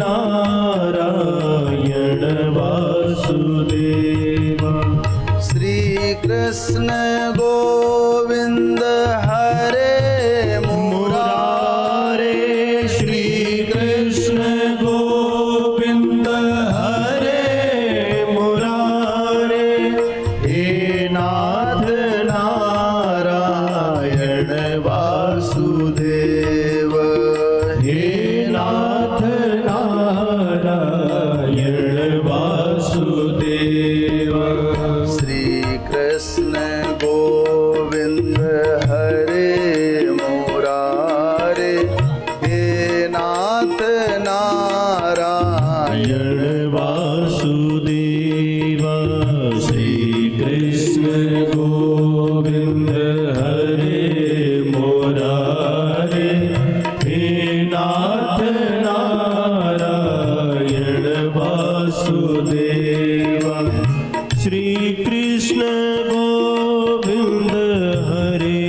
नारायण वासुदेव। श्री कृष्ण गोविंद हरे मुरारे, श्री कृष्ण गोविंद हरे मुरारे। हे नाथ नारायण वासुदेव, हे नाथ नारायण वासुदेव। श्री कृष्ण गोविंद हरे मुरारे, हे नाथ नारायण वासुदेव। श्री कृष्ण गोविंद हरे मुरारे, हे नाथ नारायण वासुदेव। श्री कृष्ण गोविंद हरे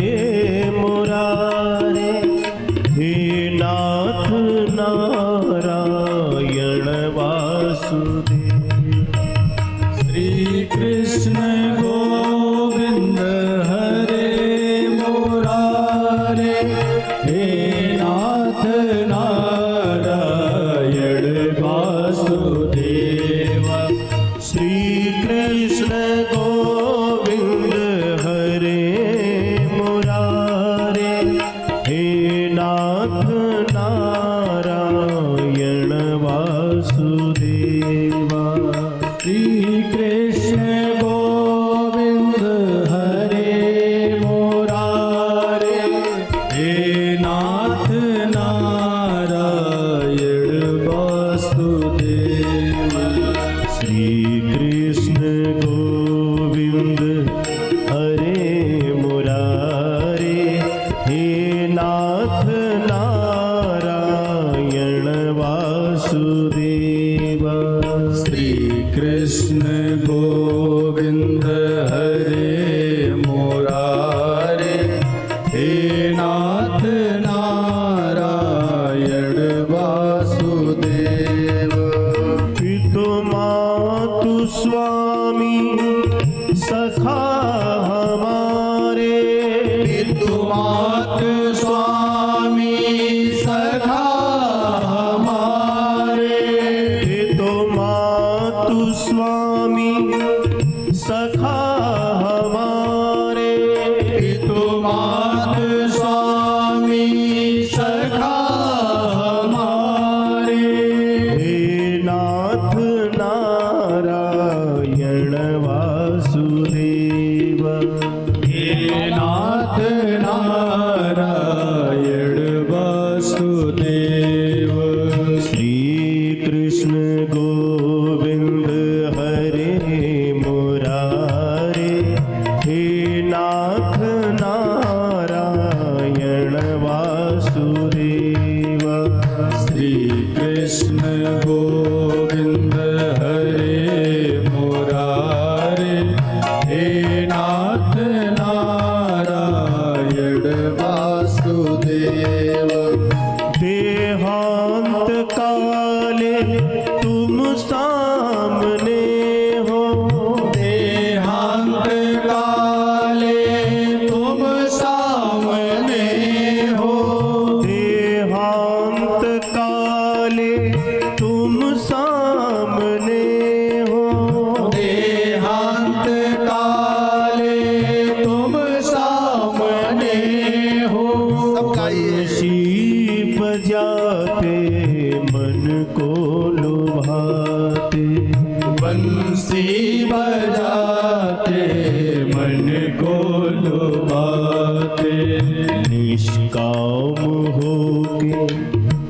मुरारे, हे नाथ नारायण वासुदेव। श्री कृष्ण गोविंद हरे मुरारे, हे नाथ नारायण वासुदेव। श्री कृष्ण गोविंद हरे मुरारे, हे नाथ नारायण वासुदेव। श्री कृष्ण गोविंद हरे मुरारे, हे नाथ नारायण वासुदेव। श्री कृष्ण गोविंद हरे मुरारे, हे नाथ नारायण वासुदेव। श्री कृष्ण गोविंद हरे मुरारे, हे नाथ नारायण वासुदेव। पितु मातु स्वामी सखा हमारे, पितु मातु स्वामी सखा हमारे, पितु मातु स्वामी सखा हमारे। पितु मातु स्वामी सखा हमारे, हे नाथ नारायण वासुदेव। हे नाथ नारायण वासुदेव। श्री कृष्ण गोविंद हरे मुरारे, हे नाथ नारायण वासुदेव। श्री कृष्ण गोविंद हरे मुरारे, हे नाथ नारायण वासुदेव। देहांत काले तुम सामने हो, देहांत काले तुम सामने हो, देहांत काले तुम सामने हो। देहांत काले तुम सामने हो। बंशी बजाते मन को लुभाते, बंसी बजाते मन को लुभाते, निष्काम होके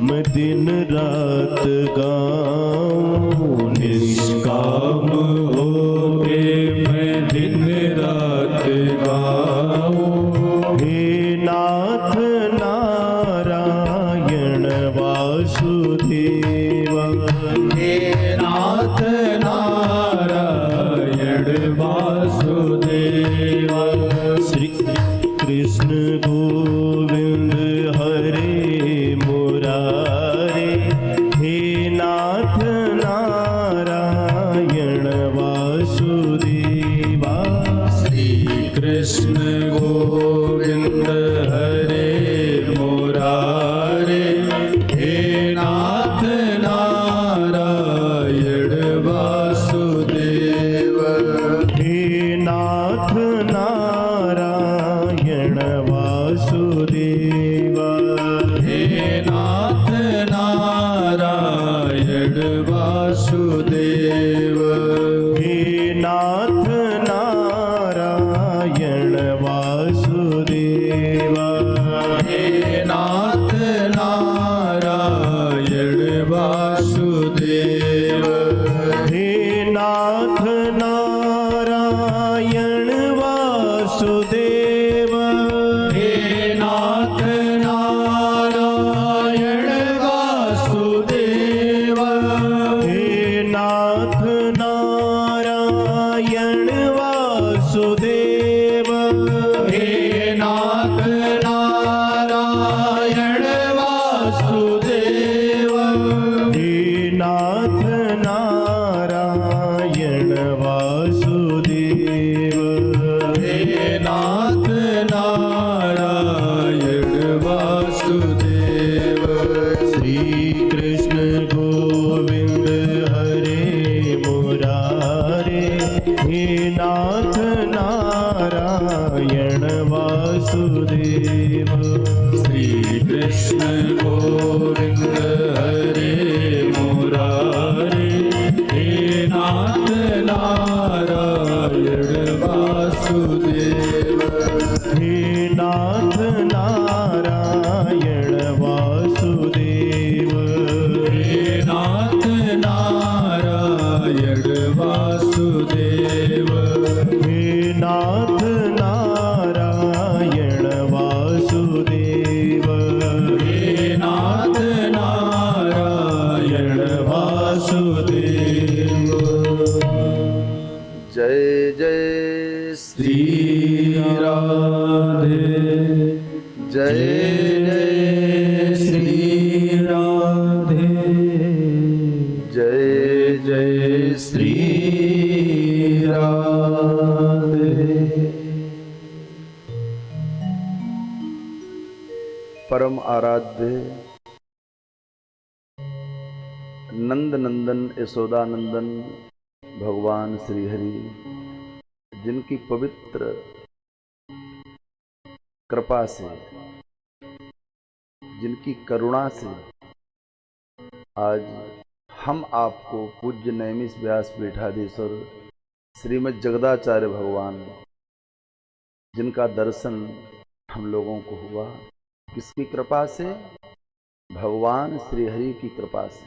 मैं दिन रात गाऊं, निष्काम होके मैं दिन रात गाऊं। हे नाथ नारायण वासुदेव। हे नाथ नारायण वासुदेव। श्री कृष्ण गोविंद हरे मुरारे, हे नाथ वासुदेव हे नाथ नारायण वासुदेव हे नाथ नारायण वासुदेव हे नाथ नारायण वासुदेव हे नाथ नारायण वासुदेव हे नाथ नारायण वासुदेव हे नाथ नारायण वासुदेव हे नाथ नारायण वासुदेव हे नाथ नारायण वासुदेव श्री कृष्ण गोविंद हरे मुरारे हे नाथ नारायण वासुदेव श्री कृष्ण गोविंद हरे मुरारे हे नाथ नारायण वासुदेव हे नाथ नारायण वासुदेव हे नाथ नारायण वासुदेव हे नाथ नारायण वासुदेव हे नाथ नारायण वासुदेव जय जय श्री राधे जय जय श्री राधे जय जय श्री राधे परम आराध्य नंद नंदन यशोदानंदन भगवान श्री हरि जिनकी पवित्र कृपा से, जिनकी करुणा से आज हम आपको पूज्य नैमिष व्यास पीठाधीश्वर श्रीमद् जगदाचार्य भगवान जिनका दर्शन हम लोगों को हुआ, किसकी कृपा से? भगवान श्री हरि की कृपा से।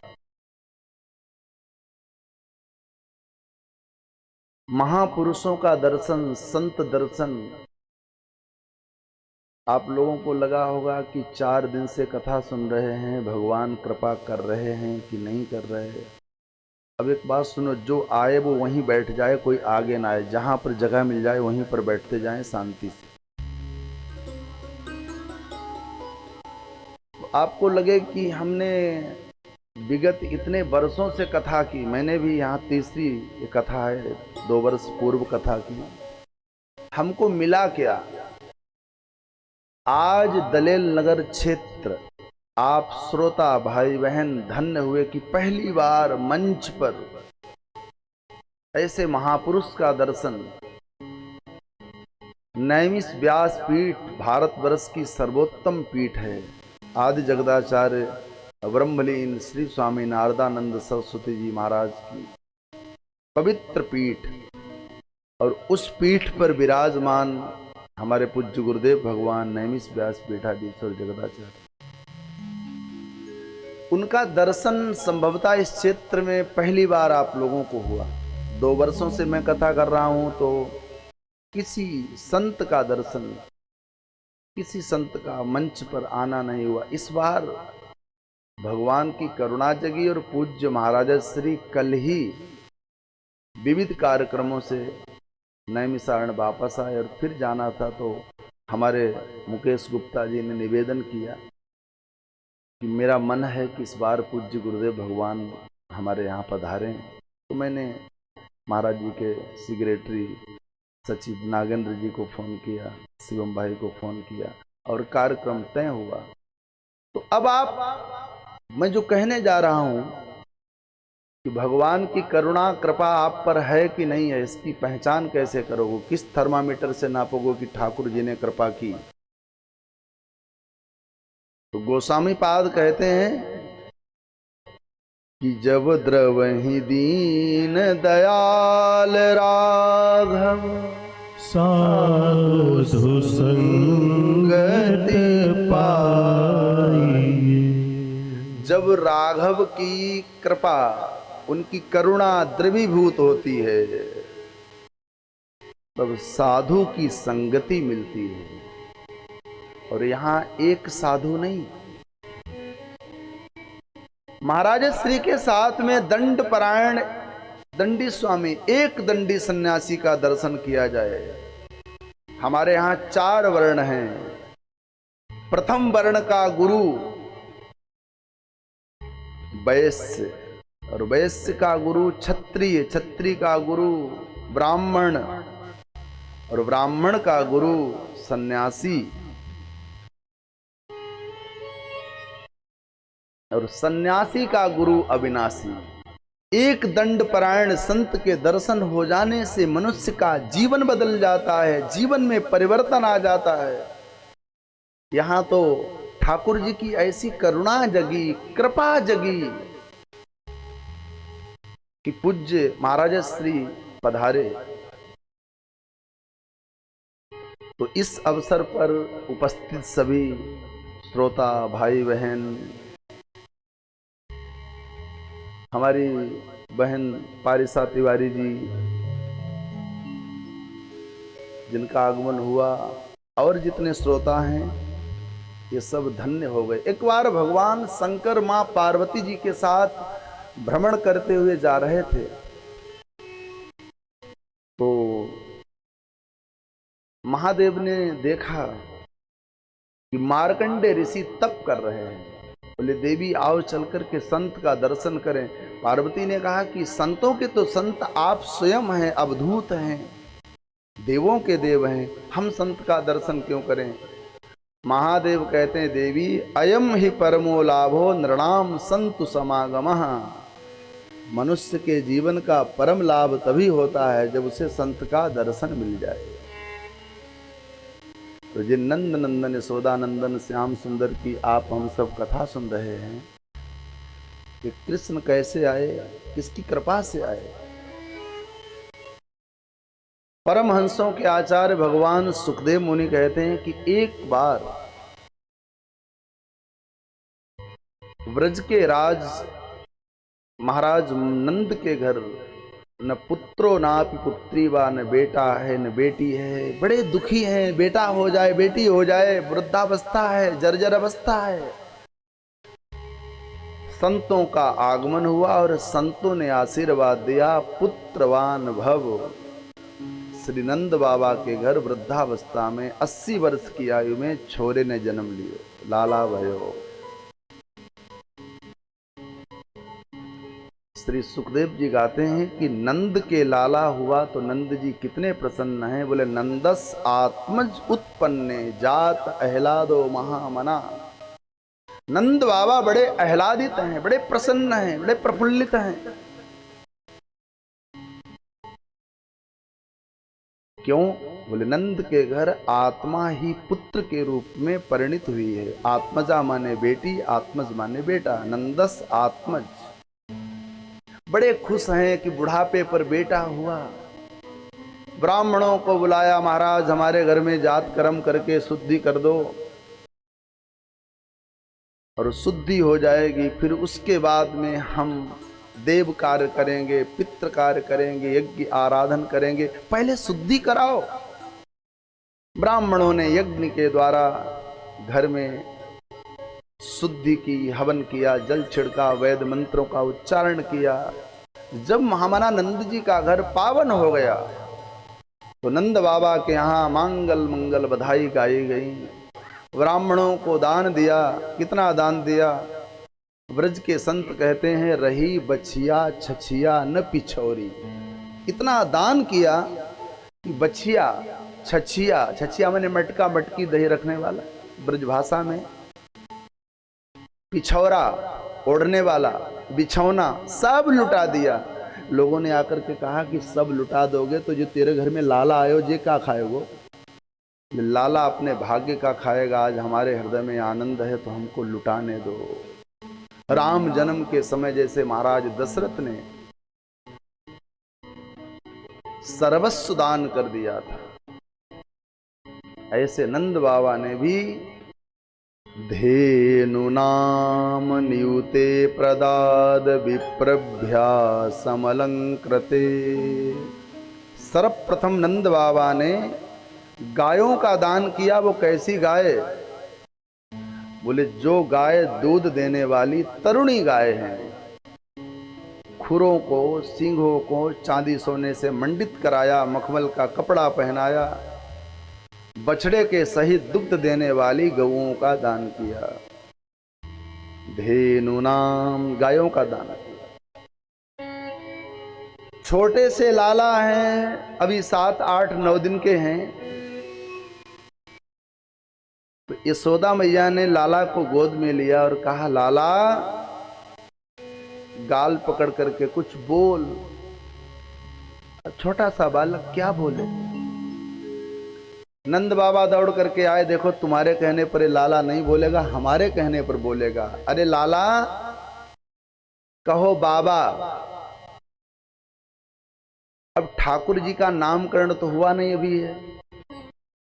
महापुरुषों का दर्शन, संत दर्शन। आप लोगों को लगा होगा कि 4 दिन से कथा सुन रहे हैं, भगवान कृपा कर रहे हैं कि नहीं कर रहे हैं। अब एक बात सुनो, जो आए वो वहीं बैठ जाए, कोई आगे ना आए। जहां पर जगह मिल जाए वहीं पर बैठते जाएं शांति से। तो आपको लगे कि हमने विगत इतने वर्षों से कथा की, मैंने भी यहाँ तीसरी कथा है, 2 वर्ष पूर्व कथा की। हमको मिला क्या? आज दलेल नगर क्षेत्र आप श्रोता भाई बहन धन्य हुए कि पहली बार मंच पर ऐसे महापुरुष का दर्शन। नैमिष व्यास पीठ भारतवर्ष की सर्वोत्तम पीठ है। आदि जगदाचार्य ब्रह्मलीन श्री स्वामी नारदानंद सरस्वती जी महाराज की पवित्र पीठ, और उस पीठ पर विराजमान हमारे पूज्य गुरुदेव भगवान नैमिष व्यास पीठाधीश्वर जगदाचार्य, उनका दर्शन संभवतः इस क्षेत्र में पहली बार आप लोगों को हुआ। 2 वर्षों से मैं कथा कर रहा हूं तो किसी संत का दर्शन, किसी संत का मंच पर आना नहीं हुआ। इस बार भगवान की करुणा जगी और पूज्य महाराज श्री कल ही विविध कार्यक्रमों से नैमिषारण्य वापस आए और फिर जाना था। तो हमारे मुकेश गुप्ता जी ने निवेदन किया कि मेरा मन है कि इस बार पूज्य गुरुदेव भगवान हमारे यहाँ पधारें। तो मैंने महाराज जी के सेक्रेटरी सचिव नागेंद्र जी को फ़ोन किया, शिवम भाई को फ़ोन किया और कार्यक्रम तय हुआ। तो अब मैं जो कहने जा रहा हूँ कि भगवान की करुणा कृपा आप पर है कि नहीं है, इसकी पहचान कैसे करोगे? किस थर्मामीटर से नापोगे कि ठाकुर जी ने कृपा की? तो गोस्वामी पाद कहते हैं कि जब द्रवहि दीन दयाल राघव साधु संगत पाई। जब राघव की कृपा, उनकी करुणा द्रवीभूत होती है, तब साधु की संगति मिलती है। और यहां एक साधु नहीं, महाराज श्री के साथ में दंड परायण दंडी स्वामी, एक दंडी सन्यासी का दर्शन किया जाए। हमारे यहां 4 वर्ण हैं। प्रथम वर्ण का गुरु वैश्य, और वैश्य का गुरु क्षत्रिय, क्षत्रिय का गुरु ब्राह्मण, और ब्राह्मण का गुरु सन्यासी, और सन्यासी का गुरु अविनाशी। एक दंड परायण संत के दर्शन हो जाने से मनुष्य का जीवन बदल जाता है, जीवन में परिवर्तन आ जाता है। यहां तो ठाकुर जी की ऐसी करुणा जगी, कृपा जगी कि पूज्य महाराज श्री पधारे। तो इस अवसर पर उपस्थित सभी श्रोता भाई बहन, हमारी बहन पारिसा तिवारी जी जिनका आगमन हुआ, और जितने श्रोता हैं, ये सब धन्य हो गए। एक बार भगवान शंकर मां पार्वती जी के साथ भ्रमण करते हुए जा रहे थे, तो महादेव ने देखा कि मार्कंडे ऋषि तप कर रहे हैं। बोले देवी आओ चल करके संत का दर्शन करें। पार्वती ने कहा कि संतों के तो संत आप स्वयं हैं, अवधूत हैं, देवों के देव हैं, हम संत का दर्शन क्यों करें। महादेव कहते हैं देवी अयम ही परमो लाभो नृणाम संतु समागमः। मनुष्य के जीवन का परम लाभ तभी होता है जब उसे संत का दर्शन मिल जाए। तो जिन नंद नंदन यशोदानंदन श्याम सुंदर की आप हम सब कथा सुन रहे हैं कि कृष्ण कैसे आए, किसकी कृपा से आए। परमहंसों के आचार्य भगवान सुखदेव मुनि कहते हैं कि एक बार व्रज के राज महाराज नंद के घर न पुत्रो नापि पुत्री वा, न बेटा है न बेटी है, बड़े दुखी हैं, बेटा हो जाए बेटी हो जाए, वृद्धावस्था है, जर्जर अवस्था है। संतों का आगमन हुआ और संतों ने आशीर्वाद दिया पुत्रवान भव। श्री नंद बाबा के घर वृद्धावस्था में 80 वर्ष की आयु में छोरे ने जन्म लिए, लाला भयो। श्री सुखदेव जी गाते हैं कि नंद के लाला हुआ तो नंद जी कितने प्रसन्न हैं। बोले नंदस आत्मज उत्पन्ने जात अहलादो महामना। नंद बाबा बड़े आह्लादित हैं, बड़े प्रसन्न हैं, बड़े प्रफुल्लित हैं। क्यों? बोले नंद के घर आत्मा ही पुत्र के रूप में परिणित हुई है। आत्मजा माने बेटी, आत्मज माने बेटा, नंदस आत्मज। बड़े खुश हैं कि बुढ़ापे पर बेटा हुआ। ब्राह्मणों को बुलाया, महाराज हमारे घर में जात कर्म करके शुद्धि कर दो, और शुद्धि हो जाएगी, फिर उसके बाद में हम देव कार्य करेंगे, पितृ कार्य करेंगे, यज्ञ आराधन करेंगे, पहले शुद्धि कराओ। ब्राह्मणों ने यज्ञ के द्वारा घर में शुद्धि की, हवन किया, जल छिड़का, वेद मंत्रों का उच्चारण किया। जब महामनानंद जी का घर पावन हो गया तो नंद बाबा के यहाँ मांगल मंगल बधाई गाई गई। ब्राह्मणों को दान दिया। कितना दान दिया? ब्रज के संत कहते हैं रही बछिया छछिया न पिछौरी। इतना दान किया कि बछिया, छछिया, छछिया मैंने मटका, मटकी, दही रखने वाला ब्रज भाषा में, पिछौरा ओढ़ने वाला, बिछौना, सब लुटा दिया। लोगों ने आकर के कहा कि सब लुटा दोगे तो जो तेरे घर में लाला आयो जे का खाएगो? लाला अपने भाग्य का खाएगा। आज हमारे हृदय में आनंद है तो हमको लुटाने दो। राम जन्म के समय जैसे महाराज दशरथ ने सर्वस्व दान कर दिया था, ऐसे नंद बाबा ने भी धेनु नाम नियुते प्रदाद विप्रभ्या समलंकृते। सर्वप्रथम नंद बाबा ने गायों का दान किया। वो कैसी गाय? बोले जो गाय दूध देने वाली तरुणी गाय हैं, खुरों को सींगों को चांदी सोने से मंडित कराया, मखमल का कपड़ा पहनाया, बछड़े के सहित दुग्ध देने वाली गौओं का दान किया। धेनु नाम, गायों का दान किया। छोटे से लाला हैं, अभी 7, 8, 9 दिन के हैं, तो यशोदा मैया ने लाला को गोद में लिया और कहा, लाला गाल पकड़ करके कुछ बोल। छोटा सा बालक क्या बोले? नंद बाबा दौड़ करके आए, देखो तुम्हारे कहने पर ये लाला नहीं बोलेगा, हमारे कहने पर बोलेगा। अरे लाला कहो बाबा। अब ठाकुर जी का नामकरण तो हुआ नहीं अभी है,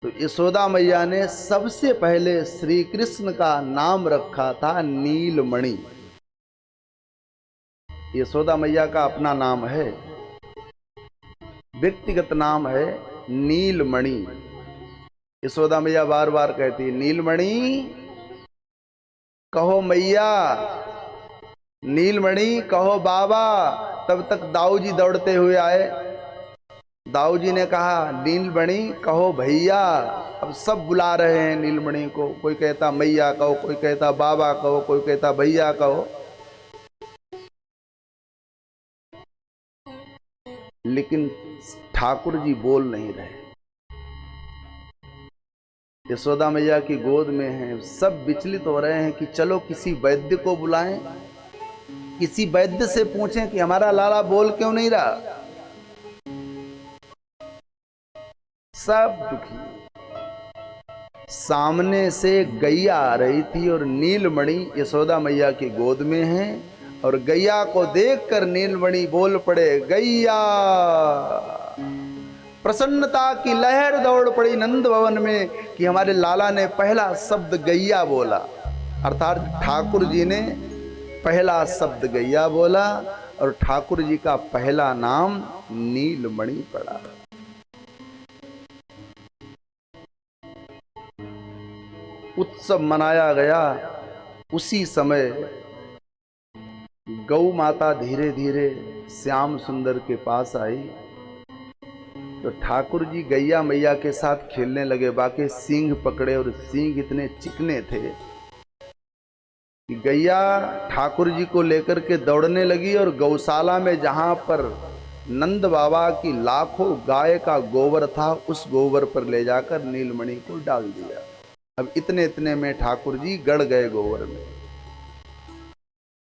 तो यशोदा मैया ने सबसे पहले श्री कृष्ण का नाम रखा था नीलमणि। यशोदा मैया का अपना नाम है, व्यक्तिगत नाम है नीलमणि। यशोदा मैया बार बार कहती नीलमणि कहो मैया, नीलमणि कहो बाबा। तब तक दाऊ जी दौड़ते हुए आए। दाऊ जी ने कहा नीलमणि कहो भैया। अब सब बुला रहे हैं नीलमणि को, कोई कहता मैया कहो, कोई कहता बाबा कहो, कोई कहता भैया कहो, लेकिन ठाकुर जी बोल नहीं रहे। यशोदा मैया की गोद में हैं, सब विचलित हो रहे हैं कि चलो किसी वैद्य को बुलाएं, किसी वैद्य से पूछें कि हमारा लाला बोल क्यों नहीं रहा। सब दुखी। सामने से गैया आ रही थी और नीलमणि यशोदा मैया की गोद में है, और गैया को देखकर नीलमणि बोल पड़े गैया। प्रसन्नता की लहर दौड़ पड़ी नंद भवन में कि हमारे लाला ने पहला शब्द गैया बोला, अर्थात ठाकुर जी ने पहला शब्द गैया बोला और ठाकुर जी का पहला नाम नीलमणि पड़ा। उत्सव मनाया गया। उसी समय गौ माता धीरे धीरे श्याम सुंदर के पास आई, तो ठाकुर जी गैया मैया के साथ खेलने लगे। बाकी सींग पकड़े और सींग इतने चिकने थे कि गैया ठाकुर जी को लेकर के दौड़ने लगी और गौशाला में जहां पर नंद बाबा की लाखों गाय का गोबर था, उस गोबर पर ले जाकर नीलमणि को डाल दिया। अब इतने इतने में ठाकुर जी गड़ गए गोबर में।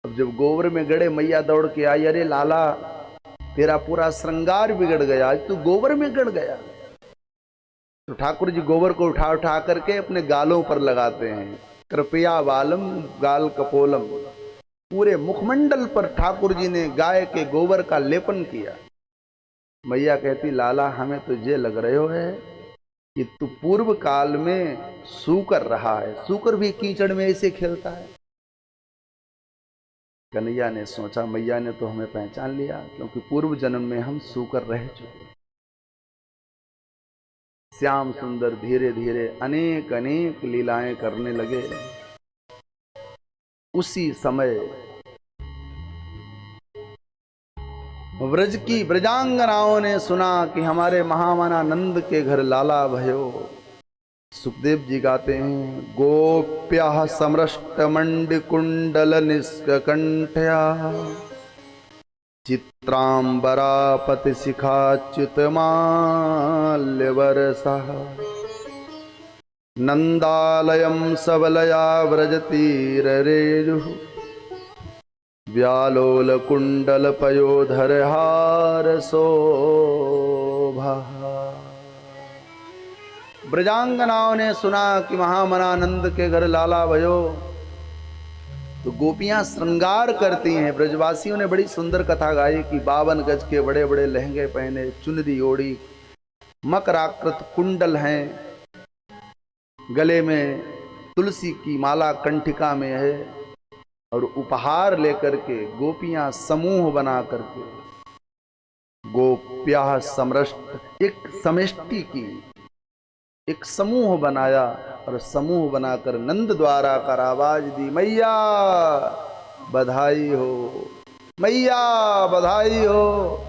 अब जब गोबर में गड़े, मैया दौड़ के आई, अरे लाला तेरा पूरा श्रृंगार बिगड़ गया, आज तू गोबर में गड़ गया। तो ठाकुर जी गोबर को उठा उठा करके अपने गालों पर लगाते हैं। कृपया बालम गाल कपोलम, पूरे मुखमंडल पर ठाकुर जी ने गाय के गोबर का लेपन किया। मैया कहती लाला हमें तो ये लग रहे हो है कि तू पूर्व काल में सूकर रहा है, सूकर भी कीचड़ में ऐसे खेलता है। कन्हैया ने सोचा मैया ने तो हमें पहचान लिया, क्योंकि पूर्व जन्म में हम सूकर रह चुके। श्याम सुंदर धीरे धीरे अनेक अनेक लीलाएं करने लगे। उसी समय व्रज की ब्रजांगनाओं ने सुना कि हमारे महामना नंद के घर लाला भयो। सुखदेव जी गाते हैं गोप्या समृष्ट मंड कुंडल निष्कंठया चित्रांबरापति शिखाच्युत माल्यवर्षा नंदालयम सबलया व्रजतीरेजु व्यालोल कुंडल पयोधर हार शोभा। ब्रजांगनाओं ने सुना कि महामनानंद के घर लाला भयो, तो गोपियां श्रृंगार करती हैं। ब्रजवासियों ने बड़ी सुंदर कथा गाई कि 52 गज के बड़े बड़े लहंगे पहने, चुनरी ओढ़ी, मकराकृत कुंडल हैं, गले में तुलसी की माला कंठिका में है, और उपहार लेकर के गोपियां समूह बना करके, गोप्याः समष्ट, एक समष्टि की एक समूह बनाया, और समूह बनाकर नंद द्वारा कर आवाज दी, मैया बधाई हो, मैया बधाई हो।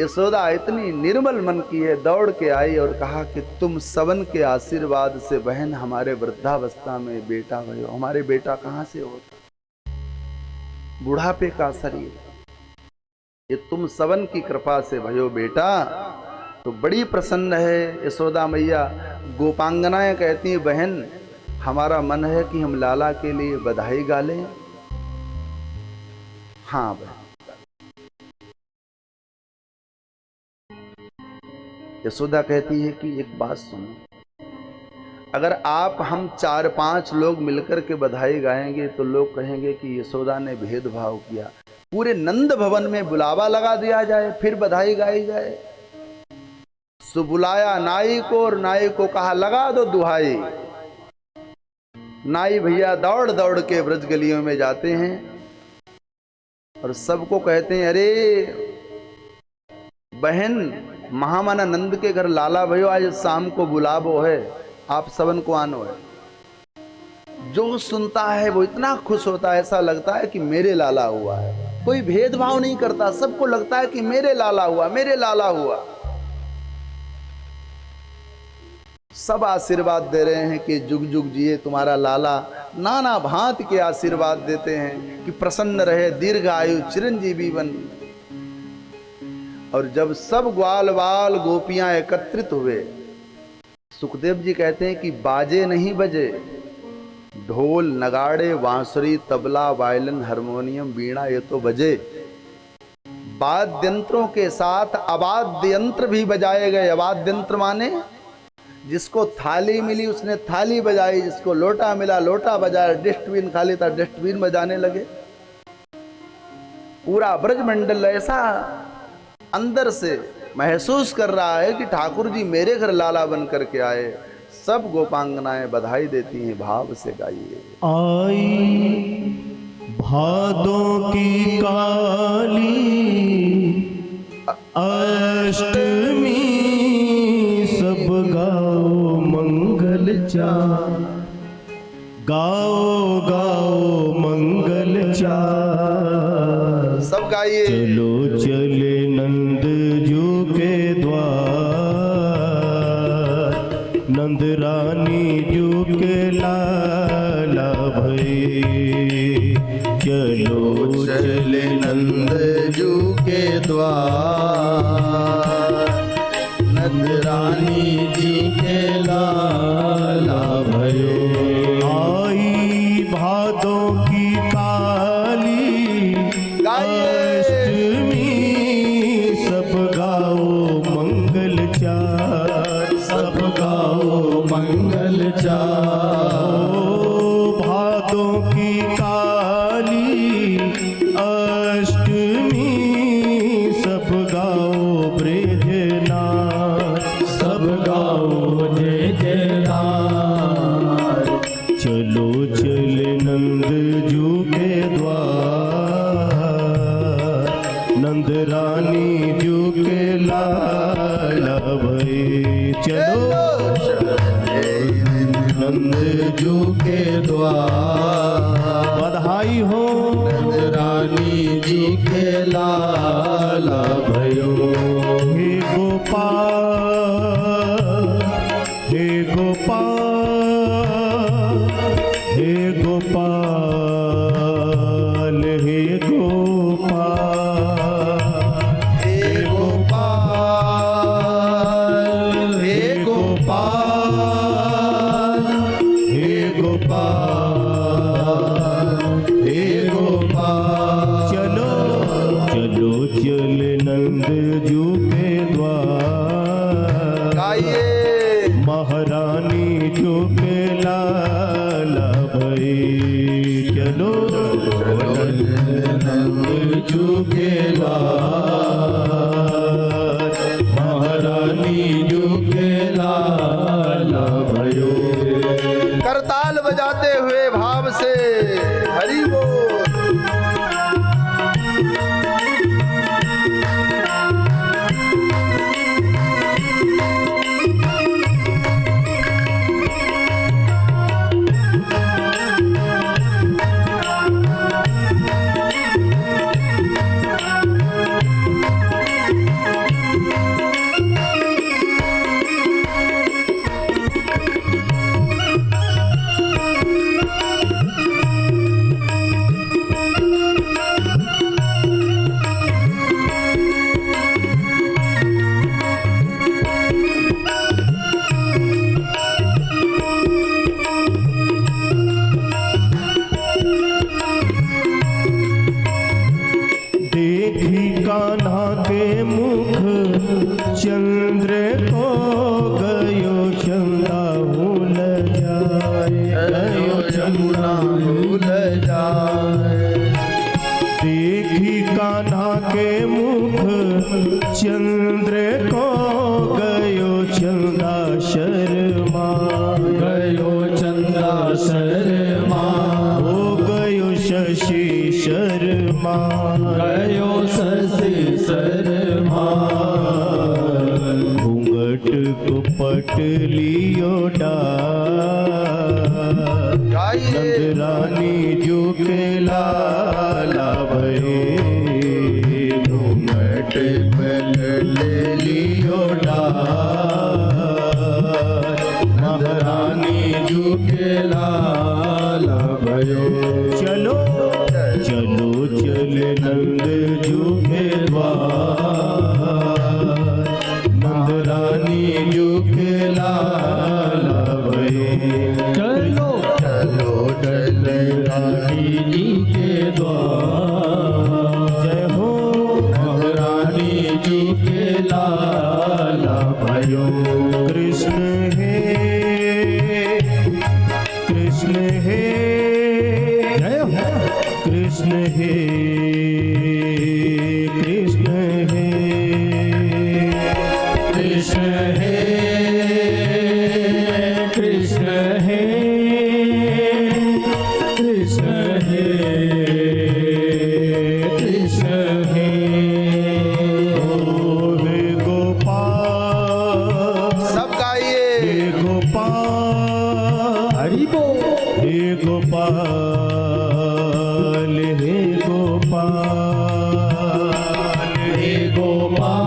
यशोदा इतनी निर्मल मन की है, दौड़ के आई और कहा कि तुम सबन के आशीर्वाद से बहन हमारे वृद्धावस्था में बेटा भयो। हमारे बेटा कहाँ से होता, बुढ़ापे का शरीर, ये तुम सबन की कृपा से भयो बेटा। तो बड़ी प्रसन्न है यशोदा मैया। गोपांगनाएं कहती हैं बहन हमारा मन है कि हम लाला के लिए बधाई गा लें। हाँ बहन। यशोदा कहती है कि एक बात सुनो, अगर आप हम 4-5 लोग मिलकर के बधाई गाएंगे तो लोग कहेंगे कि यशोदा ने भेदभाव किया। पूरे नंद भवन में बुलावा लगा दिया जाए, फिर बधाई गाई जाए। सो बुलाया नाई को, और नाई को कहा लगा दो दुहाई। नाई भैया दौड़ दौड़ के ब्रज गलियों में जाते हैं और सबको कहते हैं, अरे बहन महामना नंद के घर लाला भयो आज शाम को बुलावो है, आप सबन को आनो है। जो सुनता है वो इतना खुश होता है, ऐसा लगता है कि मेरे लाला हुआ है। कोई भेदभाव नहीं करता, सबको लगता है कि मेरे लाला हुआ, मेरे लाला हुआ। सब आशीर्वाद दे रहे हैं कि जुग जुग जिए तुम्हारा लाला। नाना भांति के आशीर्वाद देते हैं कि प्रसन्न रहे, दीर्घ आयु, चिरंजीवी बन। और जब सब ग्वाल बाल गोपियां एकत्रित हुए, सुखदेव जी कहते हैं कि बाजे नहीं बजे, ढोल नगाड़े बांसुरी तबला वायलिन हारमोनियम वीणा ये तो बजे। वाद्य यंत्रों के साथ अवाद्य यंत्र भी बजाए गए। अवाद्य यंत्र माने जिसको थाली मिली उसने थाली बजाई, जिसको लोटा मिला लोटा बजाया, डस्टबिन खाली था डस्टबिन बजाने लगे। पूरा ब्रजमंडल ऐसा अंदर से महसूस कर रहा है कि ठाकुर जी मेरे घर लाला बन करके आए। सब गोपांगनाएं बधाई देती हैं, भाव से गाइए। आई भादों की काली अष्टमी, सब गाओ मंगल चार, गाओ गाओ मंगल चार। सब गाइए। चलो चले नंद जू के द्वार, नंद रानी जू के लाला भई। चलो चले नंद जू के द्वार, नंद रानी जी के लाला भयो। आई भादों की काली अष्टमी, सब गाओ मंगल चार, सब गाओ मंगल चार। भादों की काली अष्टमी, सब गाओ ब्रजनाथ, सब गाओ जय जयनाथ। चलो चले नंद जू के द्वार, नंद रानी जू के लाला भई। चलो नंद जू के द्वार, बधाई हो नंद रानी जी के लाला भयो। हे गोपाल, हे गोपाल, हे गोपाल, हे गोपाल, हे गोपाल, हे गोपाल, हे गोपाल, हे गोपाल। चलो चलो चल नंद जू के द्वार, जू के लाल महारानी जू के लाल भयो। करताल बजाते हुए भाव से हरि बोल। देखी कान्हा के मुख चंद्र को गयो चंदा भूल जाए, गयो जमुना भूल जाए। देखी कान्हा के मुख चंद्र को गयो चंदा शर्मा, गयो चंदा शर्मा हो गयो शशि शर्मा, गयो शशि शर्मा। घूंघट को पट लियो डाल, गाइए रानी जू के लाला भये। घूंघट पट लियो डाल महारानी जू के लाल भयो। चलो चलो चले नंद जू के द्वार, नंद रानी जू के लाला भये। चलो चलो चले रानी जी के द्वार, जय हो महारानी जी के लाला भयो। कृष्ण हे कृष्ण हे कृष्ण हे कृष्ण हे कृष्ण हे कृष्ण हे कृष्ण हे कृष्ण हे। ओ हे गोपाल, सब गाइए। हे गोपाल, हरि बोल। हे गोपाल, हे गोपाल, हे गोपाल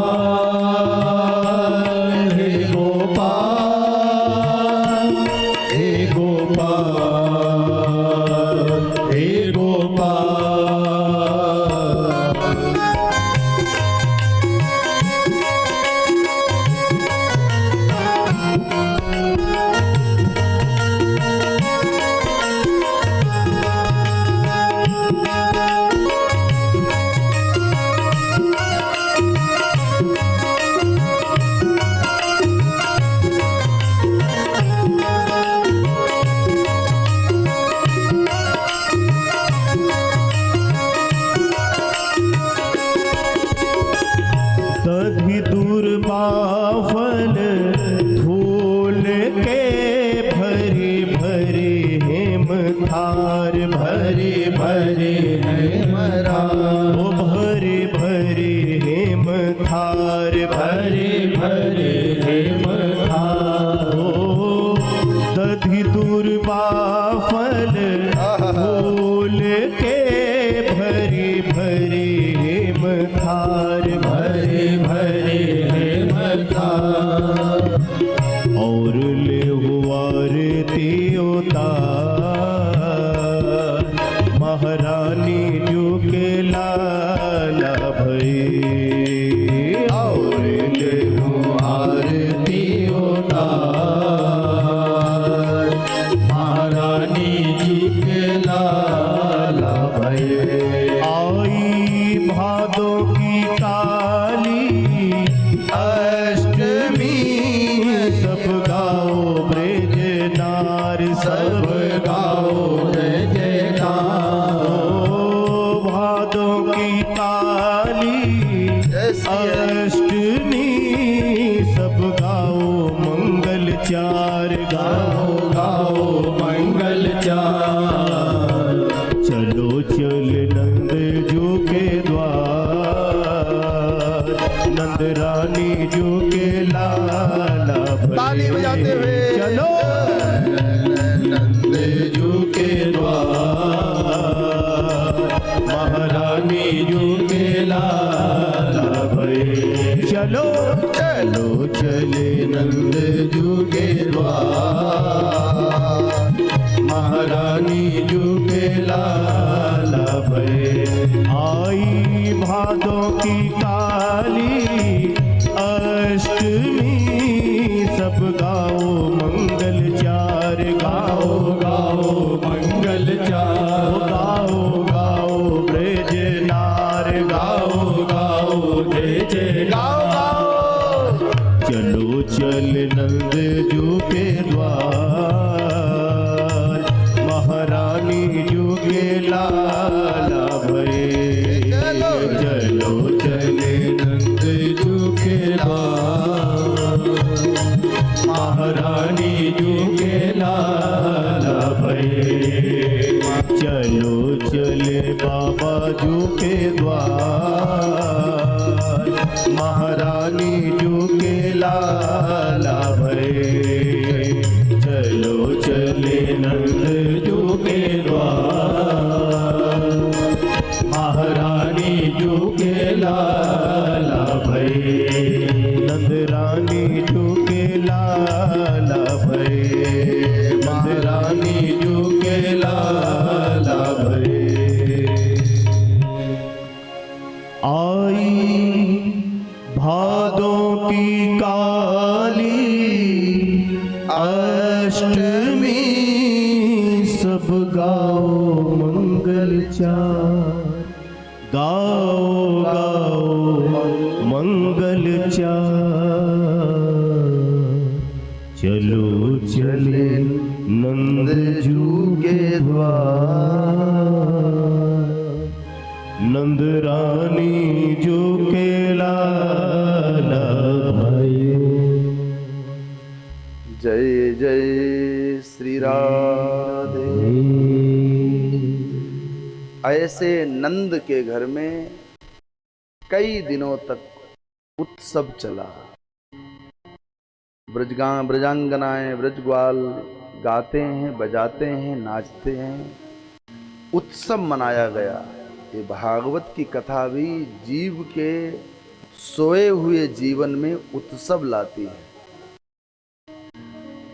हे गोपाल हे गोपाल हे गोपाल। तभी दूर बाफल धूल के भरी भरी हेम थार, भरी भरे हेमरा ओ भरी भरी हेम थार, भरे भरे हेमरा ओ दधि दूर बाफल धूल के भरी भरी हेम थार, भरे भरे हेमरा और ले आरती उतार, महारानी जू के लाला भये। और ले आरती उतार, महारानी जी के लाला भये। आई भादों की काली अष्टमी सब गाओ ब्रज नार, सब गाओ जय जयकार। ओ भादों की काली काली अष्टमी सब गाओ मंगल चार गाओ गाओ मंगल चार। चलो चल नंद जो के द्वार नंद रानी जो के लाला ताली बजाते हुए चलो नंद जू के द्वार महारानी जू के लाला भये। चलो चलो चले नंद जू के द्वार महारानी जू के लाला भये। आई भादों की काली अष्टमी सब गाओ मंगल चार गाओ गाओ मंगल चार। गाओ गाओ ब्रज नार गाओ गाओ जय जय गाओ गाओ। चलो चल नंद जू के द्वार महारानी जू के लाला भये। चलो चले नंद जू के द्वार महारानी जू के लाला भये। चलो चले बाबा जू के द्वार महारानी जू के लाला भये। चलो चले नंद जू के द्वार महारानी जू के लाला भये। नंद रानी जू के लाला भये। नंद रानी जू के लाला भये। आई भादों की काली अष्टमी सब गाओ मंगल चार गाओ गाओ मंगल चार। चलो चले नंद जू के द्वार नंद रानी जो के लाला भये। जय जय श्री राधे। ऐसे नंद के घर में कई दिनों तक उत्सव चला। ब्रजांगनाएं ब्रजग्वाल गाते हैं, बजाते हैं, नाचते हैं, उत्सव मनाया गया। ये भागवत की कथा भी जीव के सोए हुए जीवन में उत्सव लाती है।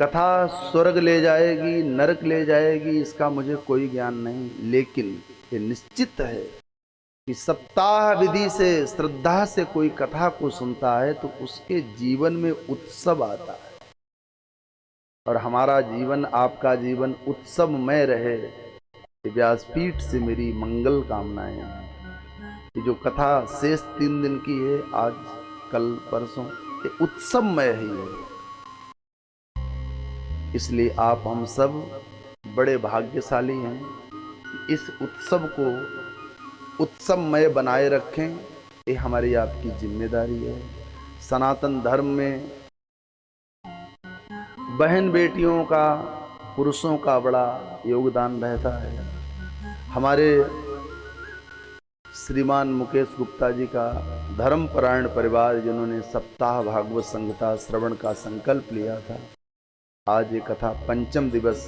कथा स्वर्ग ले जाएगी, नरक ले जाएगी, इसका मुझे कोई ज्ञान नहीं, लेकिन ये निश्चित है कि सप्ताह विधि से श्रद्धा से कोई कथा को सुनता है तो उसके जीवन में उत्सव आता है। और हमारा जीवन, आपका जीवन उत्सवमय रहे, व्यासपीठ से मेरी मंगल कामनाएं। ये जो कथा शेष 3 दिन की है, आज कल परसों, ये उत्सवमय ही है। इसलिए आप हम सब बड़े भाग्यशाली हैं कि इस उत्सव को उत्सवमय बनाए रखें। ये हमारी आपकी जिम्मेदारी है। सनातन धर्म में बहन बेटियों का, पुरुषों का बड़ा योगदान रहता है। हमारे श्रीमान मुकेश गुप्ता जी का धर्मपरायण परिवार, जिन्होंने सप्ताह भागवत संहिता श्रवण का संकल्प लिया था, आज ये कथा 5म दिवस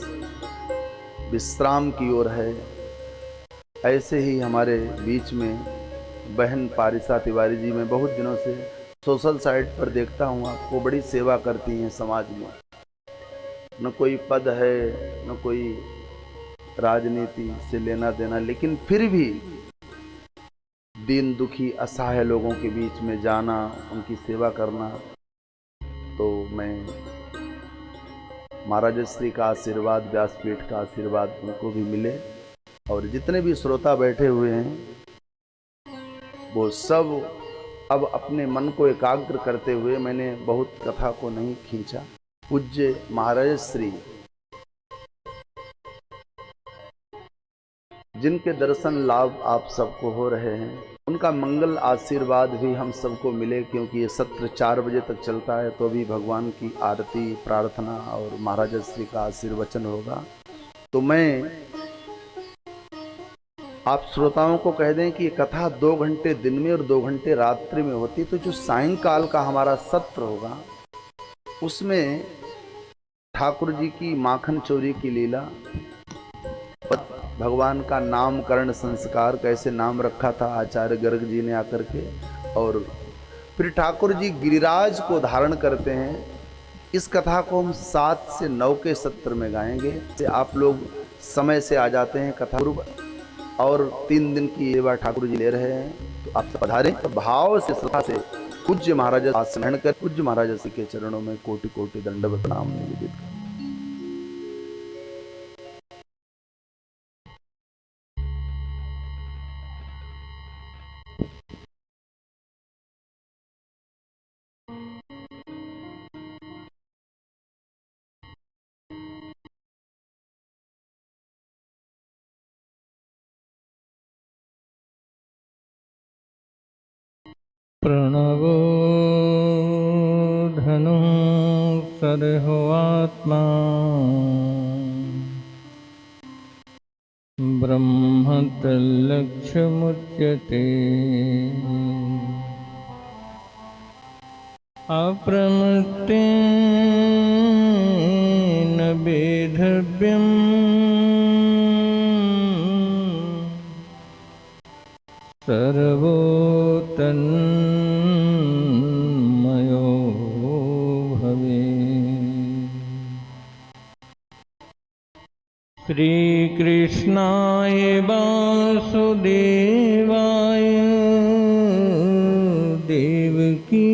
विश्राम की ओर है। ऐसे ही हमारे बीच में बहन पारिसा तिवारी जी, मैं बहुत दिनों से सोशल साइट पर देखता हूँ, आपको बड़ी सेवा करती हैं समाज में। न कोई पद है, न कोई राजनीति से लेना देना, लेकिन फिर भी दीन दुखी असहाय लोगों के बीच में जाना, उनकी सेवा करना, तो मैं महाराज श्री का आशीर्वाद, व्यासपीठ का आशीर्वाद उनको भी मिले। और जितने भी श्रोता बैठे हुए हैं, वो सब अब अपने मन को एकाग्र करते हुए, मैंने बहुत कथा को नहीं खींचा, पूज्य महाराज श्री जिनके दर्शन लाभ आप सबको हो रहे हैं, उनका मंगल आशीर्वाद भी हम सबको मिले, क्योंकि ये सत्र 4 बजे तक चलता है। तो अभी भगवान की आरती, प्रार्थना और महाराज श्री का आशीर्वचन होगा। तो मैं आप श्रोताओं को कह दें कि ये कथा 2 घंटे दिन में और 2 घंटे रात्रि में होती। तो जो सायंकाल का हमारा सत्र होगा, उसमें ठाकुर जी की माखन चोरी की लीला, भगवान का नामकरण संस्कार, कैसे नाम रखा था आचार्य गर्ग जी ने आकर के, और फिर ठाकुर जी गिरिराज को धारण करते हैं। इस कथा को हम 7 से 9 के सत्र में गाएंगे। आप लोग समय से आ जाते हैं कथा पूर्व, और 3 दिन की सेवा ठाकुर जी ले रहे हैं। तो आप सब पधारें, तो भाव से, श्रद्धा से पूज्य महाराज आसन ग्रहण कर पूज्य महाराज श्री के चरणों में कोटि कोटि दंडवत प्रणाम निवेदित करें। प्रणवो धनु सर्वात्मा ब्रह्मतल्लक्ष्यमुच्यते अप्रमत्तेन वेधव्यम् सर्वोतन्मयो भवेत्। श्रीकृष्णाय वासुदेवाय देवकी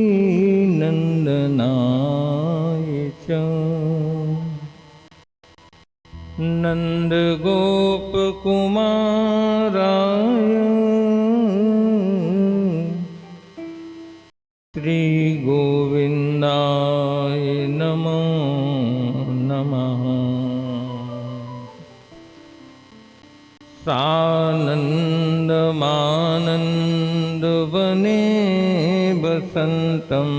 नंदनाय च नन्दगोपकुमाराय श्रीगोविन्दाय नमो नमः। सानन्दमानन्दवने वसन्तम्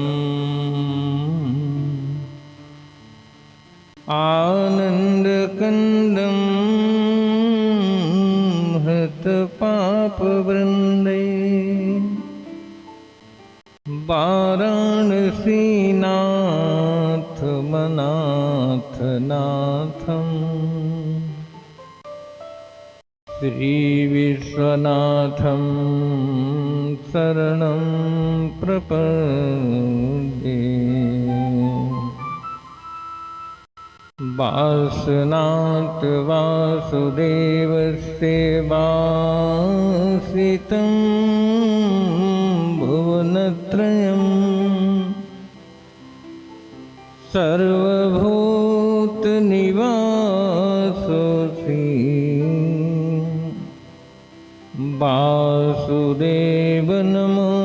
आनन्दकन्दं हतपापवृन्दे वाराणसीनाथमनाथनाथम् श्रीविश्वनाथं शरणं प्रपद्ये। वासनाथ वासुदेवस्य वासितं भुवनत्रयम् सर्वभूतनिवासोऽसि वासुदेव नमोऽस्तुते।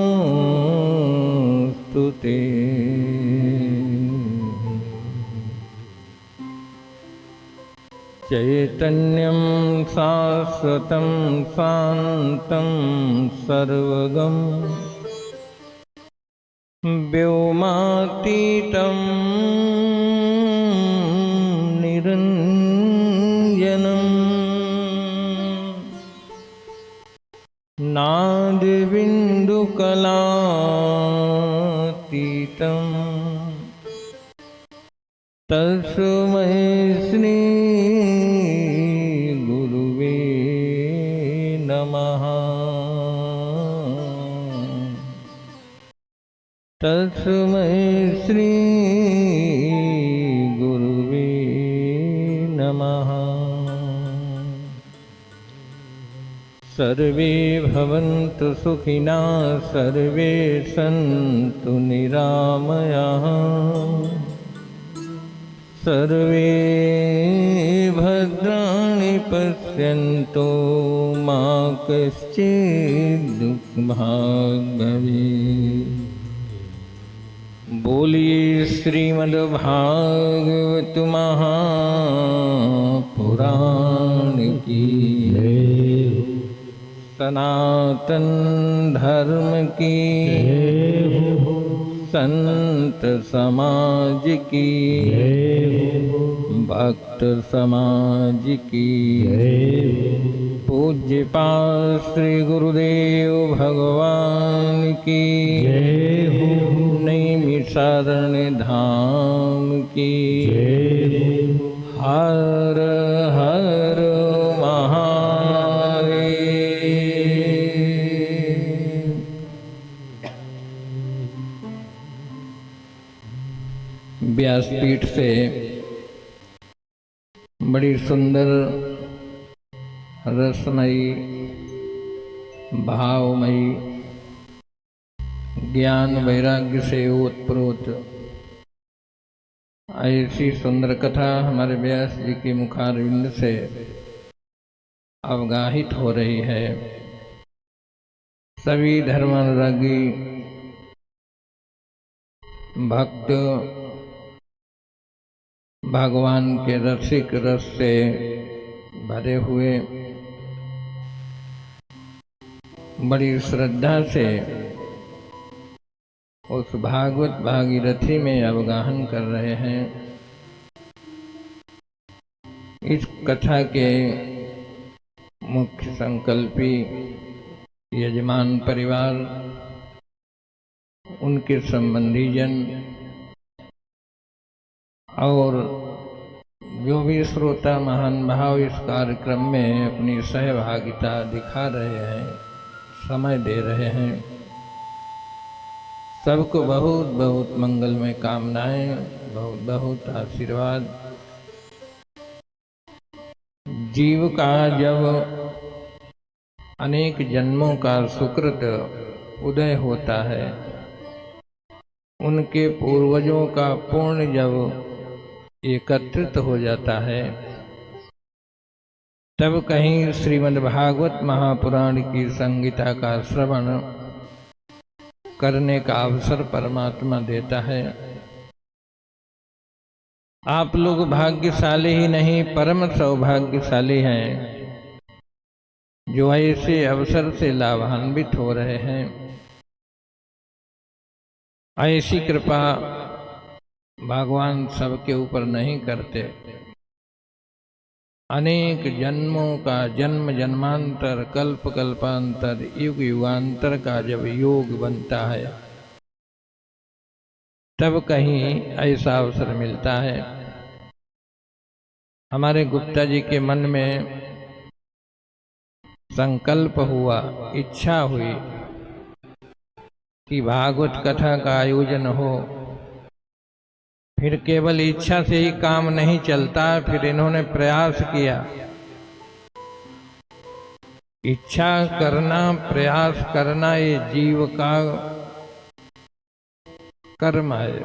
चैतन्यं शाश्वतं शान्तं सर्वगं व्योमातीतं निरञ्जनम् नादिबिन्दुकलातीतं तस्मै श्री गुरुवे नमः। तस्मै श्री गुरुवे नमः। सर्वे भवन्तु सुखिनः, सर्वे सन्तु निरामयाः, सर्वे भद्राणि पश्यन्तु मा कश्चित् दुःखभाग् भवेत्। बोलिए श्रीमद्भागवत महापुराण की जय। सनातन धर्म की, संत समाज की, भक्त समाज की, पूज्य पाद श्री गुरुदेव भगवान की, नैमिषारण्य धाम की, हर हर महादेव। व्यासपीठ से बड़ी सुंदर रसमयी भावमयी ज्ञान वैराग्य से ओतप्रोत ऐसी सुंदर कथा हमारे व्यास जी के मुखारविंद से अवगाहित हो रही है। सभी धर्मानुरागी भक्त भगवान के रसिक रस से भरे हुए बड़ी श्रद्धा से उस भागवत भागीरथी में अवगाहन कर रहे हैं। इस कथा के मुख्य संकल्पी यजमान परिवार, उनके संबंधी जन और जो भी श्रोता महान भाव इस कार्यक्रम में अपनी सहभागिता दिखा रहे हैं, समय दे रहे हैं, सबको बहुत बहुत मंगलमय कामनाएं, बहुत बहुत आशीर्वाद। जीव का जब अनेक जन्मों का सुकृत उदय होता है, उनके पूर्वजों का पुण्य जब एकत्रित हो जाता है, तब कहीं श्रीमद् भागवत महापुराण की संगीता का श्रवण करने का अवसर परमात्मा देता है। आप लोग भाग्यशाली ही नहीं, परम सौभाग्यशाली हैं जो ऐसे अवसर से लाभान्वित हो रहे हैं। ऐसी कृपा भगवान सबके ऊपर नहीं करते। अनेक जन्मों का जन्म जन्मांतर कल्प कल्पांतर युग युगांतर का जब योग बनता है, तब कहीं ऐसा अवसर मिलता है। हमारे गुप्ता जी के मन में संकल्प हुआ, इच्छा हुई कि भागवत कथा का आयोजन हो। फिर केवल इच्छा से ही काम नहीं चलता, फिर इन्होंने प्रयास किया। इच्छा करना, प्रयास करना ये जीव का कर्म है,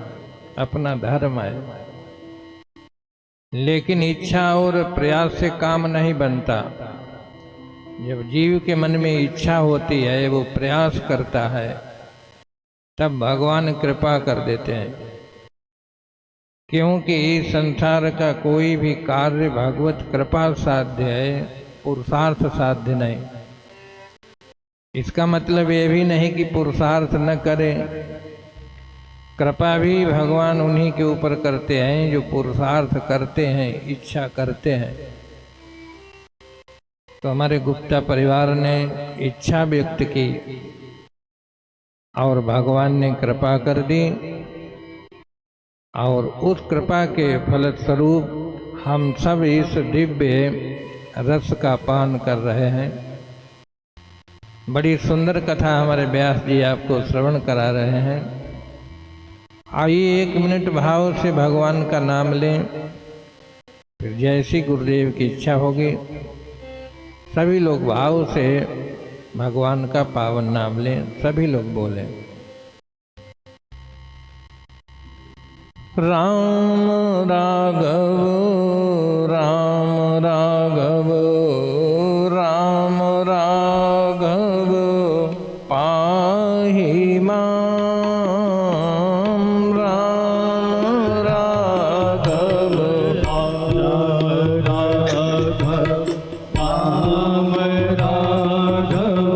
अपना धर्म है। लेकिन इच्छा और प्रयास से काम नहीं बनता। जब जीव के मन में इच्छा होती है, वो प्रयास करता है, तब भगवान कृपा कर देते हैं। क्योंकि इस संसार का कोई भी कार्य भगवत कृपा साध्य है, पुरुषार्थ साध्य नहीं। इसका मतलब ये भी नहीं कि पुरुषार्थ न करें। कृपा भी भगवान उन्हीं के ऊपर करते हैं जो पुरुषार्थ करते हैं, इच्छा करते हैं। तो हमारे गुप्ता परिवार ने इच्छा व्यक्त की और भगवान ने कृपा कर दी, और उस कृपा के फलस्वरूप हम सब इस दिव्य रस का पान कर रहे हैं। बड़ी सुंदर कथा हमारे व्यास जी आपको श्रवण करा रहे हैं। आइए 1 मिनट भाव से भगवान का नाम लें, फिर जैसी गुरुदेव की इच्छा होगी सभी लोग भाव से भगवान का पावन नाम लें। सभी लोग बोलें, राम राघव राम राघव राम राघव पाहि मां, राम राघव राम राघव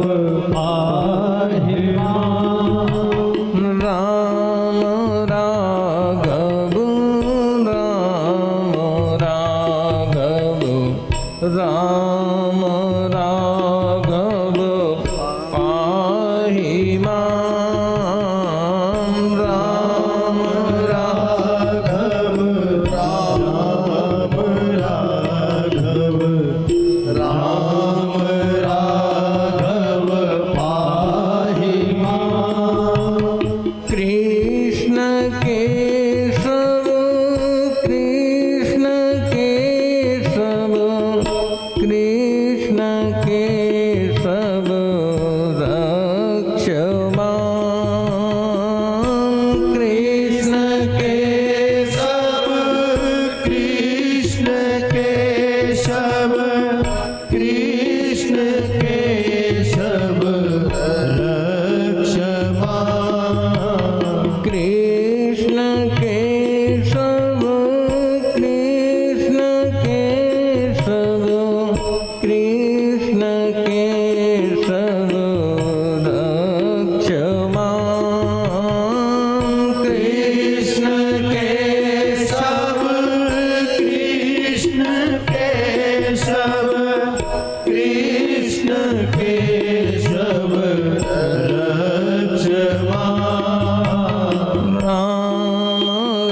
राम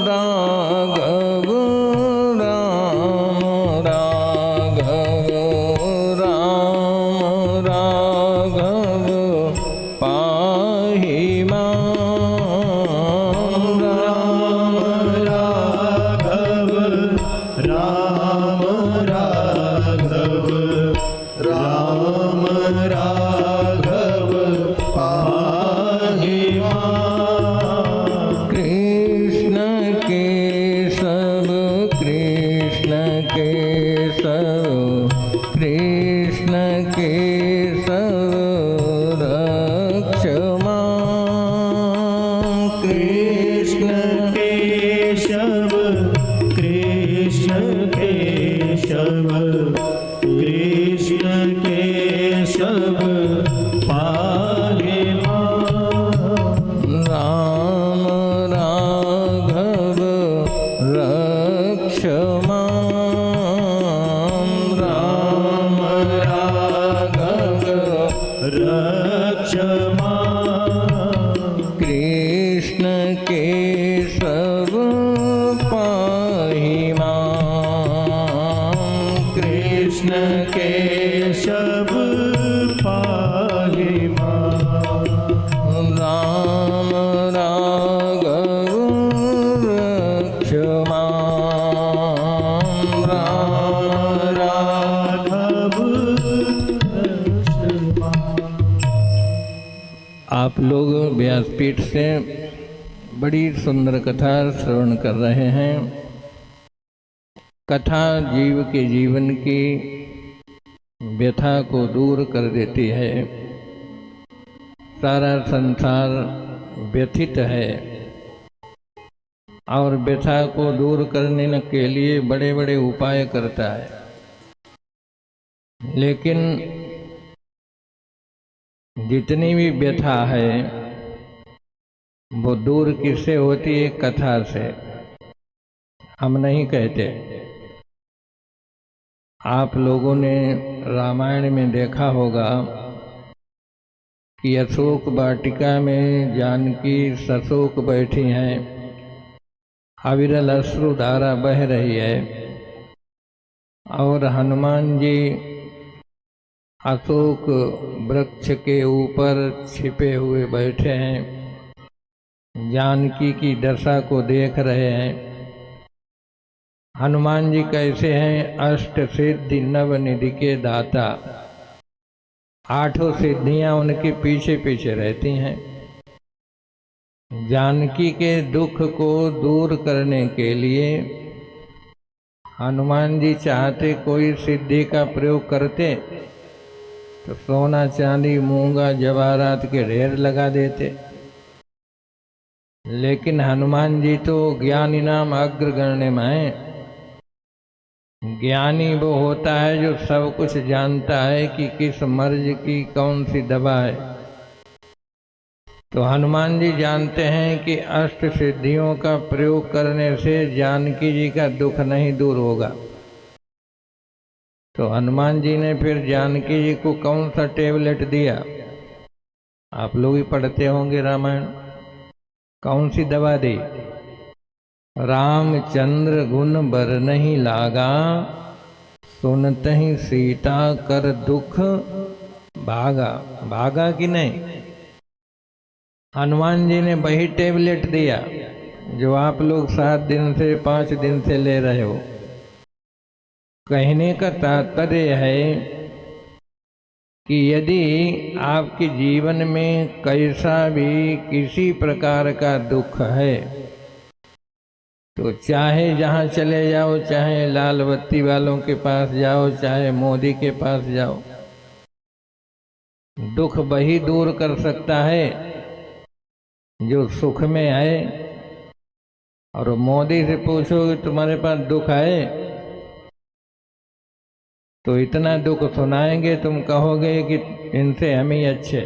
राघव राम राघव राम राघव पाहि मां राम राघव राम राघव राम राघव पाहि मां। कृष्ण केशव कृष्ण केशव कृष्ण केशव रक्ष मां। कृष्ण केशव कृष्ण केशव कृष्ण केशव पाहि मां। राम राघव रक्ष मां। राम राघव रक्ष मां। कृष्ण केशव पाहि मां। कृष्ण केशव पाहि मां। राम राघव रक्ष मां। राम राघव रक्ष मां। आप लोग व्यासपीठ से बड़ी सुंदर कथा श्रवण कर रहे हैं। कथा जीव के जीवन की व्यथा को दूर कर देती है। सारा संसार व्यथित है और व्यथा को दूर करने के लिए बड़े बड़े उपाय करता है, लेकिन जितनी भी व्यथा है वो दूर किससे होती है? कथा से। हम नहीं कहते। आप लोगों ने रामायण में देखा होगा कि अशोक वाटिका में जानकी सशोक बैठी हैं, अविरल अश्रुधारा बह रही है और हनुमान जी अशोक वृक्ष के ऊपर छिपे हुए बैठे हैं, जानकी की दशा को देख रहे हैं। हनुमान जी कैसे हैं? अष्ट सिद्धि नव निधि के दाता। आठों सिद्धियां उनके पीछे पीछे रहती हैं। जानकी के दुख को दूर करने के लिए हनुमान जी चाहते कोई सिद्धि का प्रयोग करते तो सोना चांदी मूंगा जवाहरात के ढेर लगा देते, लेकिन हनुमान जी तो ज्ञानी नाम अग्रगण्य में। ज्ञानी वो होता है जो सब कुछ जानता है कि किस मर्ज की कौन सी दवा है। तो हनुमान जी जानते हैं कि अष्ट सिद्धियों का प्रयोग करने से जानकी जी का दुख नहीं दूर होगा। तो हनुमान जी ने फिर जानकी जी को कौन सा टेबलेट दिया? आप लोग ही पढ़ते होंगे रामायण। कौन सी दवा दी? रामचंद्र गुण बर नहीं लागा, सुनते ही सीता कर दुख भागा। भागा कि नहीं? हनुमान जी ने वही टेबलेट दिया जो आप लोग 7 दिन से 5 दिन से ले रहे हो। कहने का तात्पर्य है कि यदि आपके जीवन में कैसा भी किसी प्रकार का दुख है तो चाहे जहाँ चले जाओ, चाहे लाल बत्ती वालों के पास जाओ, चाहे मोदी के पास जाओ, दुख वही दूर कर सकता है जो सुख में है। और मोदी से पूछोगे तुम्हारे पास दुख है तो इतना दुख सुनाएंगे तुम कहोगे कि इनसे हम ही अच्छे।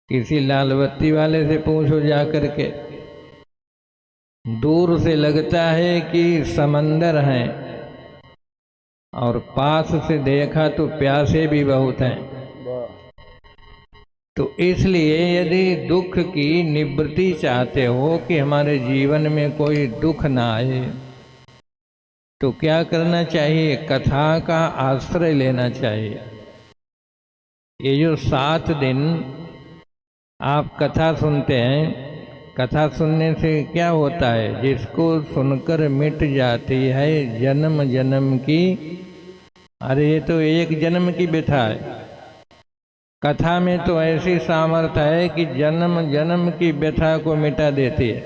किसी लाल बत्ती वाले से पूछो जा करके, दूर से लगता है कि समंदर हैं और पास से देखा तो प्यासे भी बहुत हैं। तो इसलिए यदि दुख की निवृत्ति चाहते हो कि हमारे जीवन में कोई दुख ना आए, तो क्या करना चाहिए? कथा का आश्रय लेना चाहिए। ये जो 7 दिन आप कथा सुनते हैं, कथा सुनने से क्या होता है? जिसको सुनकर मिट जाती है जन्म जन्म की, अरे ये तो एक जन्म की व्यथा है। कथा में तो ऐसी सामर्थ्य है कि जन्म जन्म की व्यथा को मिटा देती है।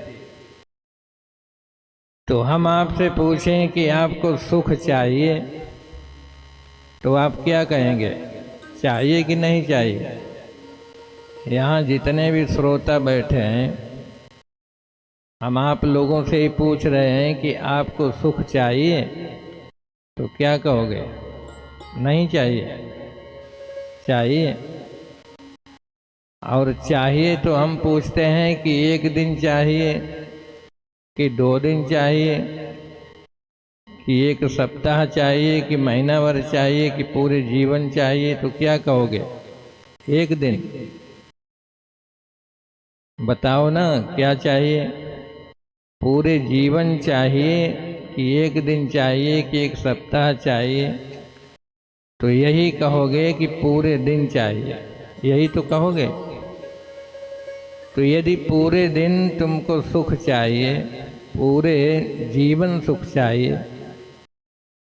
तो हम आपसे पूछें कि आपको सुख चाहिए, तो आप क्या कहेंगे? चाहिए कि नहीं चाहिए? यहाँ जितने भी श्रोता बैठे हैं, हम आप लोगों से ही पूछ रहे हैं कि आपको सुख चाहिए, तो क्या कहोगे? नहीं चाहिए? चाहिए। और चाहिए तो हम पूछते हैं कि 1 दिन चाहिए कि 2 दिन चाहिए कि 1 सप्ताह चाहिए कि महीना भर चाहिए कि पूरे जीवन चाहिए? तो क्या कहोगे? 1 दिन। बताओ ना, क्या चाहिए? पूरे जीवन चाहिए कि 1 दिन चाहिए कि 1 सप्ताह चाहिए? तो यही कहोगे कि पूरे दिन चाहिए, यही तो कहोगे। तो यदि पूरे दिन तुमको सुख चाहिए, पूरे जीवन सुख चाहिए,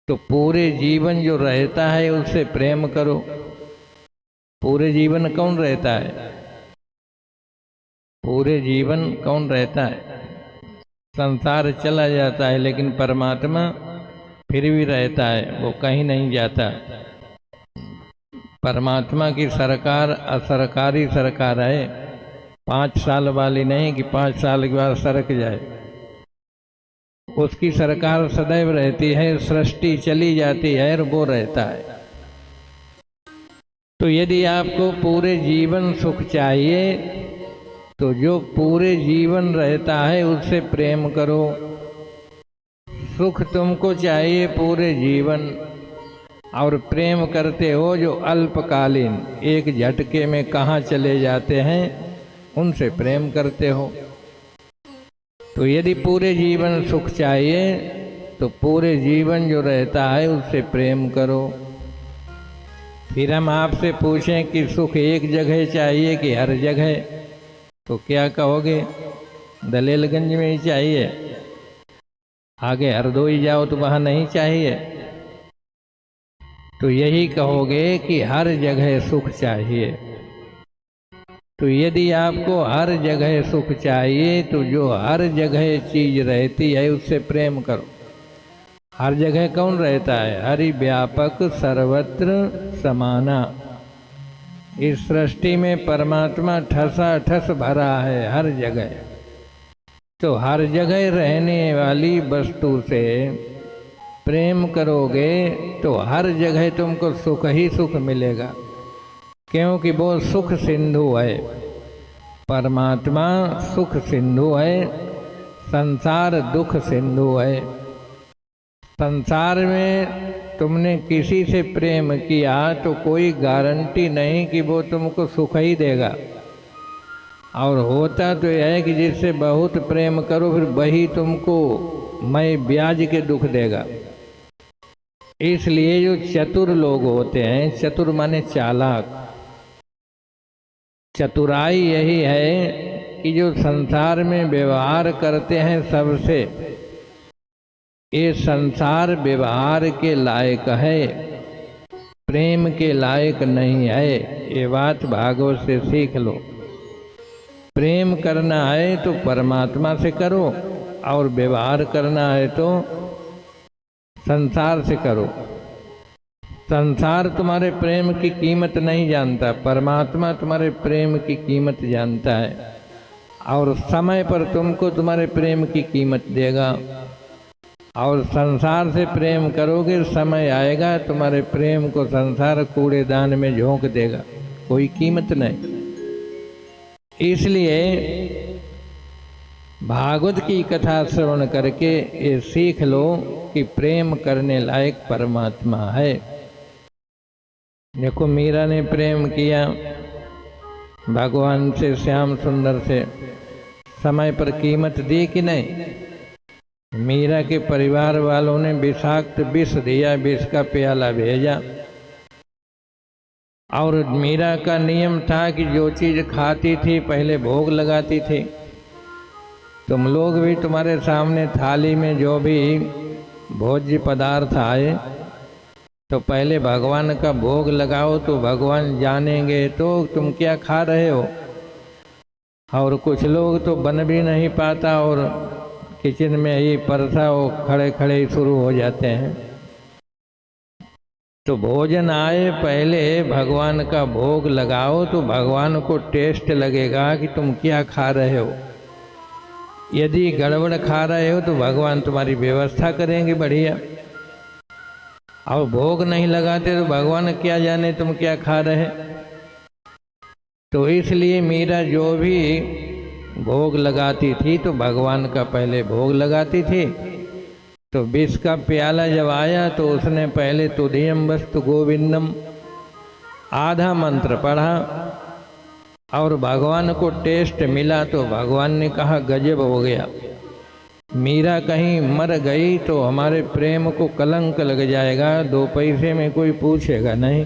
तो पूरे जीवन जो रहता है उससे प्रेम करो। पूरे जीवन कौन रहता है? पूरे जीवन कौन रहता है? संसार चला जाता है, लेकिन परमात्मा फिर भी रहता है, वो कहीं नहीं जाता। परमात्मा की सरकार असरकारी सरकार है, 5 साल वाली नहीं कि 5 साल के बाद सरक जाए। उसकी सरकार सदैव रहती है, सृष्टि चली जाती है और वो रहता है। तो यदि आपको पूरे जीवन सुख चाहिए, तो जो पूरे जीवन रहता है उससे प्रेम करो। सुख तुमको चाहिए पूरे जीवन, और प्रेम करते हो जो अल्पकालीन, एक झटके में कहाँ चले जाते हैं, उनसे प्रेम करते हो। तो यदि पूरे जीवन सुख चाहिए, तो पूरे जीवन जो रहता है उससे प्रेम करो। फिर हम आपसे पूछें कि सुख एक जगह चाहिए कि हर जगह, तो क्या कहोगे? दलेलगंज में ही चाहिए, आगे हरदोई जाओ तो वहाँ नहीं चाहिए? तो यही कहोगे कि हर जगह सुख चाहिए। तो यदि आपको हर जगह सुख चाहिए, तो जो हर जगह चीज रहती है उससे प्रेम करो। हर जगह कौन रहता है? हरि व्यापक सर्वत्र समाना। इस सृष्टि में परमात्मा ठसा ठस भरा है हर जगह। तो हर जगह रहने वाली वस्तु से प्रेम करोगे तो हर जगह तुमको सुख ही सुख मिलेगा, क्योंकि वो सुख सिंधु है। परमात्मा सुख सिंधु है, संसार दुख सिंधु है। संसार में तुमने किसी से प्रेम किया तो कोई गारंटी नहीं कि वो तुमको सुख ही देगा। और होता तो यह है कि जिससे बहुत प्रेम करो फिर वही तुमको मैं ब्याज के दुख देगा। इसलिए जो चतुर लोग होते हैं, चतुर माने चालाक, चतुराई यही है कि जो संसार में व्यवहार करते हैं सबसे, ये संसार व्यवहार के लायक है, प्रेम के लायक नहीं है। ये बात भागवत से सीख लो। प्रेम करना है तो परमात्मा से करो, और व्यवहार करना है तो संसार से करो। संसार तुम्हारे प्रेम की कीमत नहीं जानता, परमात्मा तुम्हारे प्रेम की कीमत जानता है, और समय पर तुमको तुम्हारे प्रेम की कीमत देगा। और संसार से प्रेम करोगे, समय आएगा तुम्हारे प्रेम को संसार कूड़ेदान में झोंक देगा, कोई कीमत नहीं। इसलिए भागवत की कथा श्रवण करके ये सीख लो कि प्रेम करने लायक परमात्मा है। देखो मीरा ने प्रेम किया, भगवान से श्याम सुंदर से समय पर कीमत दी कि नहीं? मीरा के परिवार वालों ने विषाक्त विष दिया, विष का प्याला भेजा। और मीरा का नियम था कि जो चीज खाती थी पहले भोग लगाती थी। तुम लोग भी तुम्हारे सामने थाली में जो भी भोज्य पदार्थ आए तो पहले भगवान का भोग लगाओ, तो भगवान जानेंगे तो तुम क्या खा रहे हो। और कुछ लोग तो बन भी नहीं पाता और किचन में ही परसा वो खड़े खड़े ही शुरू हो जाते हैं। तो भोजन आए पहले भगवान का भोग लगाओ, तो भगवान को टेस्ट लगेगा कि तुम क्या खा रहे हो। यदि गड़बड़ खा रहे हो तो भगवान तुम्हारी व्यवस्था करेंगे बढ़िया, और भोग नहीं लगाते तो भगवान क्या जाने तुम क्या खा रहे। तो इसलिए मीरा जो भी भोग लगाती थी तो भगवान का पहले भोग लगाती थी। तो विष का प्याला जब आया तो उसने पहले तुधियम वस्तु गोविंदम आधा मंत्र पढ़ा और भगवान को टेस्ट मिला तो भगवान ने कहा गजब हो गया। मीरा कहीं मर गई तो हमारे प्रेम को कलंक लग जाएगा, 2 पैसे में कोई पूछेगा नहीं।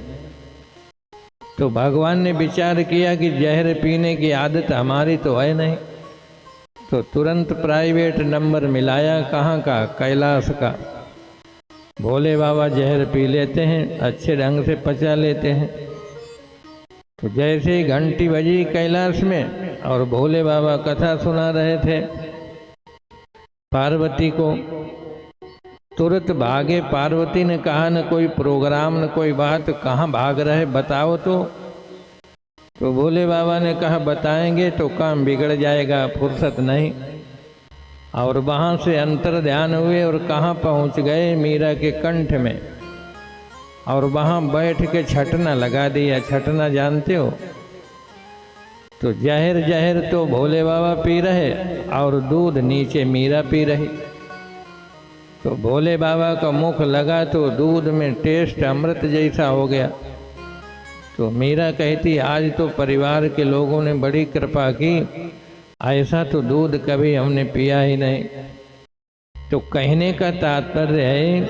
तो भगवान ने विचार किया कि जहर पीने की आदत हमारी तो है नहीं, तो तुरंत प्राइवेट नंबर मिलाया। कहाँ का? कैलाश का। भोले बाबा जहर पी लेते हैं, अच्छे ढंग से पचा लेते हैं। तो जैसे ही घंटी बजी कैलाश में और भोले बाबा कथा सुना रहे थे पार्वती को, तुरंत भागे। पार्वती ने कहा न कोई प्रोग्राम न कोई बात, कहाँ भाग रहे बताओ तो भोले बाबा ने कहा बताएंगे तो काम बिगड़ जाएगा, फुर्सत नहीं। और वहाँ से अंतर ध्यान हुए और कहाँ पहुँच गए? मीरा के कंठ में। और वहाँ बैठ के छटना लगा दिया। छटना जानते हो? तो जहर तो भोले बाबा पी रहे और दूध नीचे मीरा पी रही। तो भोले बाबा का मुख लगा तो दूध में टेस्ट अमृत जैसा हो गया। तो मीरा कहती आज तो परिवार के लोगों ने बड़ी कृपा की, ऐसा तो दूध कभी हमने पिया ही नहीं। तो कहने का तात्पर्य है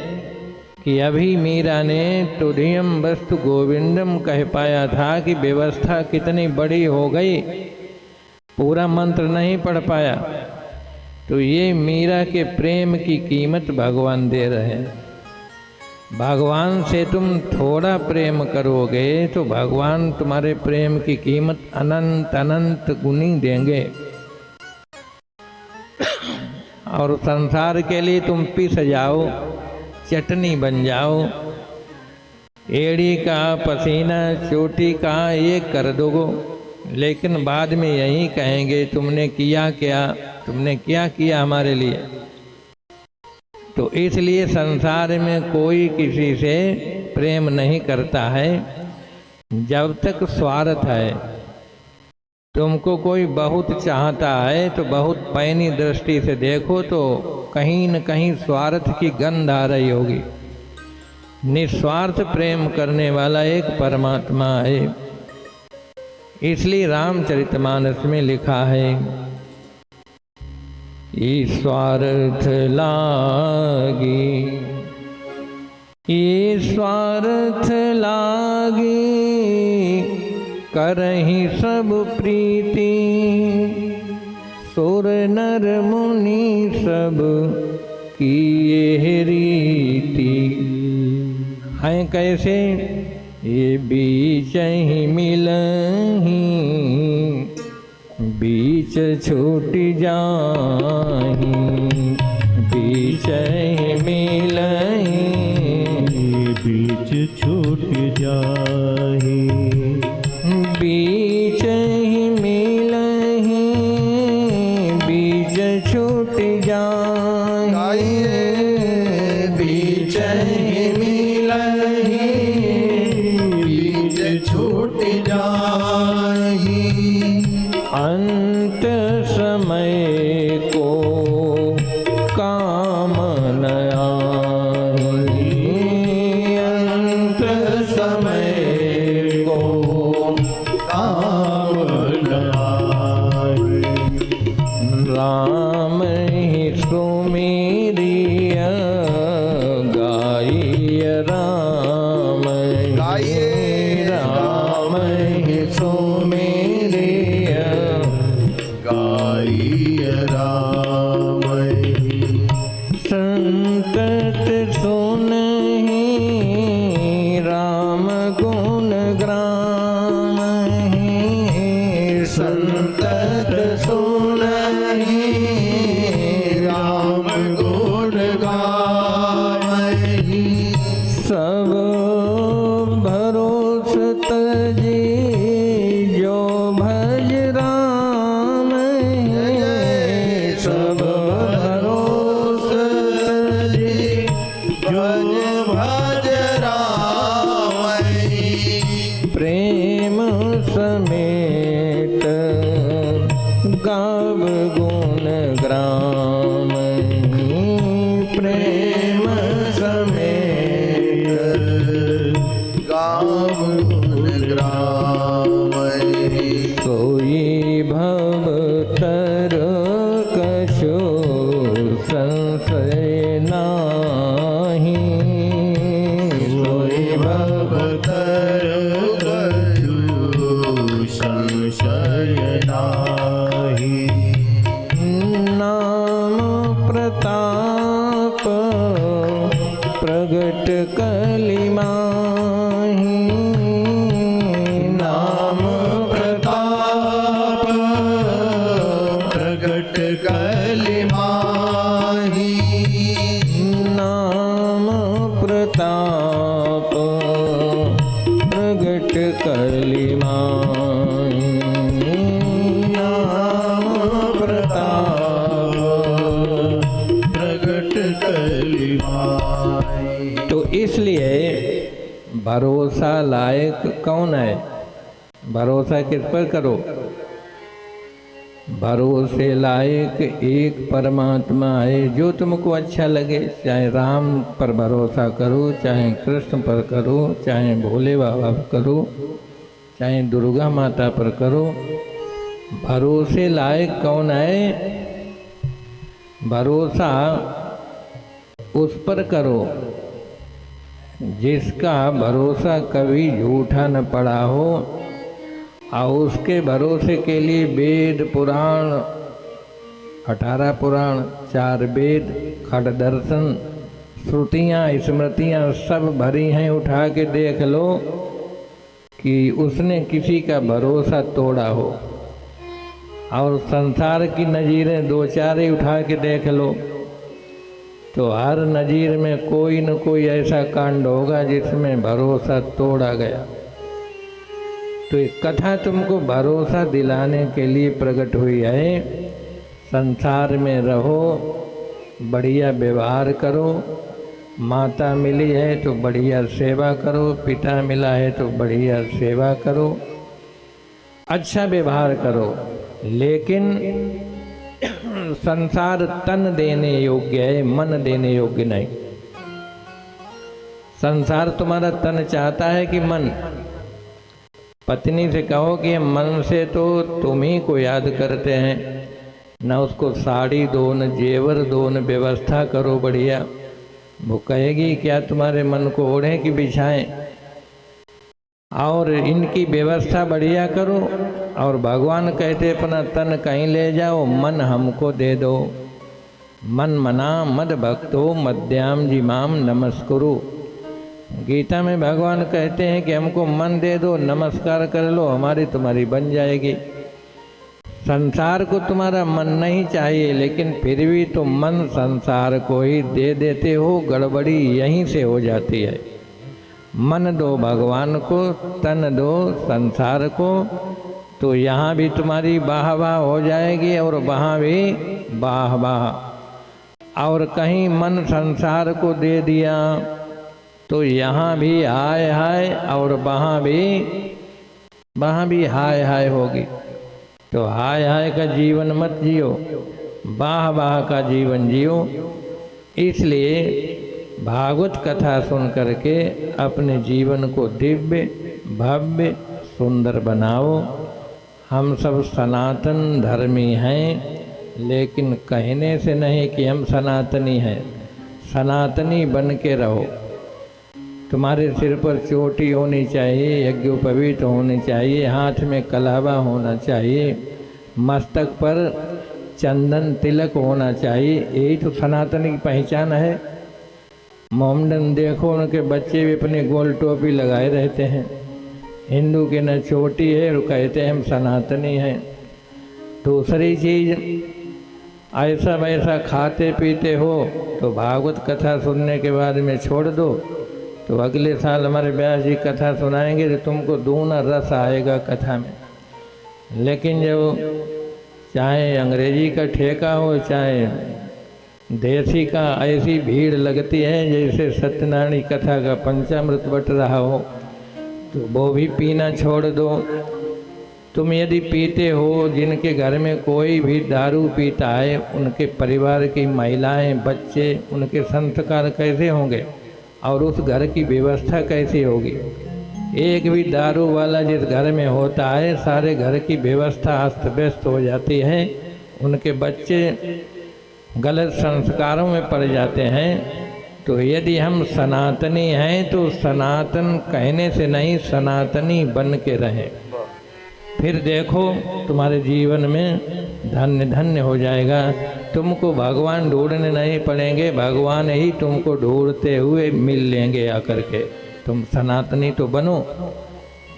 कि अभी मीरा ने तुधियम वस्तु गोविंदम कह पाया था कि व्यवस्था कितनी बड़ी हो गई, पूरा मंत्र नहीं पढ़ पाया। तो ये मीरा के प्रेम की कीमत भगवान दे रहे हैं। भगवान से तुम थोड़ा प्रेम करोगे तो भगवान तुम्हारे प्रेम की कीमत अनंत अनंत गुनी देंगे। और संसार के लिए तुम पिस जाओ, चटनी बन जाओ, एड़ी का पसीना चोटी का ये कर दोगो, लेकिन बाद में यही कहेंगे तुमने किया क्या, तुमने क्या किया हमारे लिए। तो इसलिए संसार में कोई किसी से प्रेम नहीं करता है जब तक स्वार्थ है। तुमको कोई बहुत चाहता है तो बहुत पैनी दृष्टि से देखो तो कहीं न कहीं स्वार्थ की गंध आ रही होगी। निस्वार्थ प्रेम करने वाला एक परमात्मा है। इसलिए रामचरितमानस में लिखा है स्वार्थ लागी, स्वार्थ लागी करहि सब प्रीति, सुर नर मुनि सब किए रीति। हैं कैसे? ये बीच ही मिलही, बीच छूट जाही, बीच ही मिलही, बीच छूट जाही, बीच ही मिलही, बीच छूट जाही, बीच ही मिलही, बीच छूट जाही। अंत समय को काम न आही, अंत समय को काम राम ही सुमेरिय गाइय राम गाइए राम ही सुमेरिय गाइय राम संकट सुनहि राम गुण ग्राम संकट सुनहि राम गुण गावहि सब भरोस तजी जो भज राम सब भरोस तजी जन भज राम प्रेम समेत गाव गुण ग्राम प्रेम समेत गाव गुण ग्राम सोई भव तर कछु संशय नाही सोई भव भवतर कछु संशय नाही नाम प्रताप प्रगट कलिमाही नाम प्रताप प्रगट कलिमाही नाम प्रताप प्रगट कलिमाही नाम प्रताप प्रगट कलिमाही तो इसलिए भरोसा लायक कौन है? भरोसा किस पर करो? भरोसे लायक एक परमात्मा है जो तुमको अच्छा लगे। चाहे राम पर भरोसा करो, चाहे कृष्ण पर करो, चाहे भोले बाबा पर करो, चाहे दुर्गा माता पर करो। भरोसे लायक कौन है? भरोसा उस पर करो जिसका भरोसा कभी झूठा न पड़ा हो और उसके भरोसे के लिए वेद पुराण 18 पुराण 4 वेद खड़ दर्शन श्रुतियाँ स्मृतियाँ सब भरी हैं। उठा के देख लो कि उसने किसी का भरोसा तोड़ा हो। और संसार की नज़ीरें 2-4 ही उठा के देख लो तो हर नज़ीर में कोई न कोई ऐसा कांड होगा जिसमें भरोसा तोड़ा गया। तो एक कथा तुमको भरोसा दिलाने के लिए प्रकट हुई है। संसार में रहो, बढ़िया व्यवहार करो, माता मिली है तो बढ़िया सेवा करो, पिता मिला है तो बढ़िया सेवा करो, अच्छा व्यवहार करो। लेकिन संसार तन देने योग्य है, मन देने योग्य नहीं। संसार तुम्हारा तन चाहता है कि मन? पत्नी से कहो कि मन से तो तुम ही को याद करते हैं, न उसको साड़ी दो, न जेवर दो, न व्यवस्था करो बढ़िया। वो कहेगी क्या तुम्हारे मन को ओढ़े कि बिछाएं? और इनकी व्यवस्था बढ़िया करो। और भगवान कहते अपना तन कहीं ले जाओ, मन हमको दे दो। मन मना मद भक्तो मध्याम जिमाम नमस्कुरु। गीता में भगवान कहते हैं कि हमको मन दे दो, नमस्कार कर लो, हमारी तुम्हारी बन जाएगी। संसार को तुम्हारा मन नहीं चाहिए, लेकिन फिर भी तुम मन संसार को ही दे देते हो। गड़बड़ी यहीं से हो जाती है। मन दो भगवान को, तन दो संसार को, तो यहाँ भी तुम्हारी वाह वाह हो जाएगी और वहाँ भी वाह वाह। और कहीं मन संसार को दे दिया तो यहाँ भी हाय हाय और वहाँ भी हाय हाय होगी। तो हाय हाय का जीवन मत जियो, वाह वाह का जीवन जियो। इसलिए भागवत कथा सुन करके अपने जीवन को दिव्य भव्य सुंदर बनाओ। हम सब सनातन धर्मी हैं, लेकिन कहने से नहीं कि हम सनातनी हैं। सनातनी बन के रहो। तुम्हारे सिर पर चोटी होनी चाहिए, यज्ञोपवीत होनी चाहिए, हाथ में कलावा होना चाहिए, मस्तक पर चंदन तिलक होना चाहिए। यही तो सनातनी की पहचान है। मोमडन देखो, उनके बच्चे भी अपनी गोल टोपी लगाए रहते हैं। हिंदू के न चोटी है और कहते हैं हम सनातनी हैं। दूसरी चीज़, ऐसा वैसा खाते पीते हो तो भागवत कथा सुनने के बाद में छोड़ दो, तो अगले साल हमारे व्यास जी कथा सुनाएंगे तो तुमको दूना रस आएगा कथा में। लेकिन जब चाहे अंग्रेजी का ठेका हो चाहे देसी का, ऐसी भीड़ लगती है जैसे सत्यनारायण कथा का पंचामृत बट रहा हो, तो वो भी पीना छोड़ दो। तुम यदि पीते हो, जिनके घर में कोई भी दारू पीता है, उनके परिवार की महिलाएं, बच्चे, उनके संस्कार कैसे होंगे और उस घर की व्यवस्था कैसी होगी। एक भी दारू वाला जिस घर में होता है, सारे घर की व्यवस्था अस्त व्यस्त हो जाती है। उनके बच्चे गलत संस्कारों में पड़ जाते हैं। तो यदि हम सनातनी हैं तो सनातन कहने से नहीं, सनातनी बन के रहें। फिर देखो तुम्हारे जीवन में धन्य धन्य हो जाएगा। तुमको भगवान ढूंढने नहीं पड़ेंगे, भगवान ही तुमको ढूंढते हुए मिल लेंगे आकर के। तुम सनातनी तो बनो।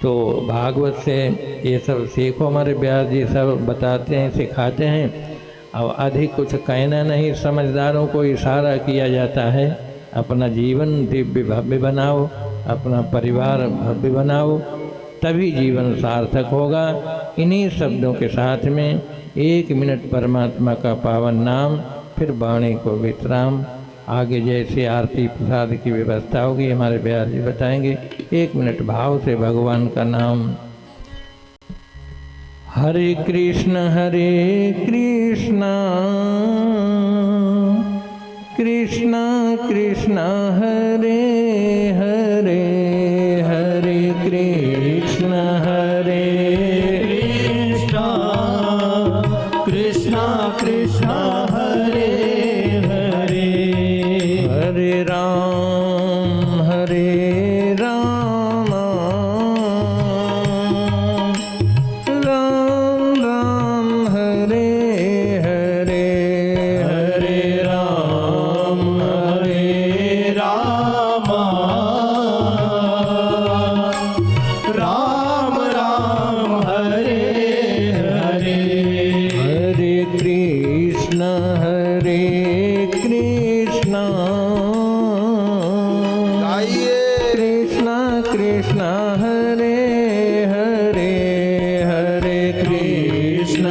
तो भागवत से ये सब सीखो। हमारे व्यास जी सब बताते हैं, सिखाते हैं। अब अधिक कुछ कहना नहीं, समझदारों को इशारा किया जाता है। अपना जीवन दिव्य भव्य बनाओ, अपना परिवार भव्य बनाओ, तभी जीवन सार्थक होगा। इन्हीं शब्दों के साथ में 1 मिनट परमात्मा का पावन नाम, फिर वाणी को विश्राम। आगे जैसे आरती प्रसाद की व्यवस्था होगी हमारे व्यास जी बताएंगे। 1 मिनट भाव से भगवान का नाम। हरे कृष्ण कृष्ण कृष्ण हरे हरे, हरे कृष्ण कृष्ण कृष्ण हरे हरे, हरे राम राम राम हरे हरे, हरे राम राम राम हरे हरे, हरे कृष्ण कृष्ण कृष्ण हरे हरे, हरे कृष्ण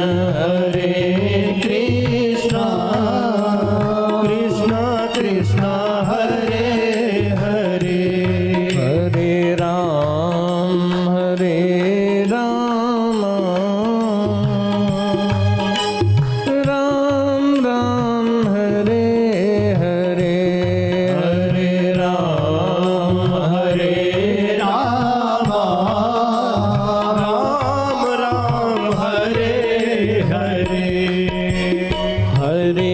कृष्ण कृष्ण हरे हरे, हरे राम राम राम हरे हरे, हरे राम राम हरे हरे, हरे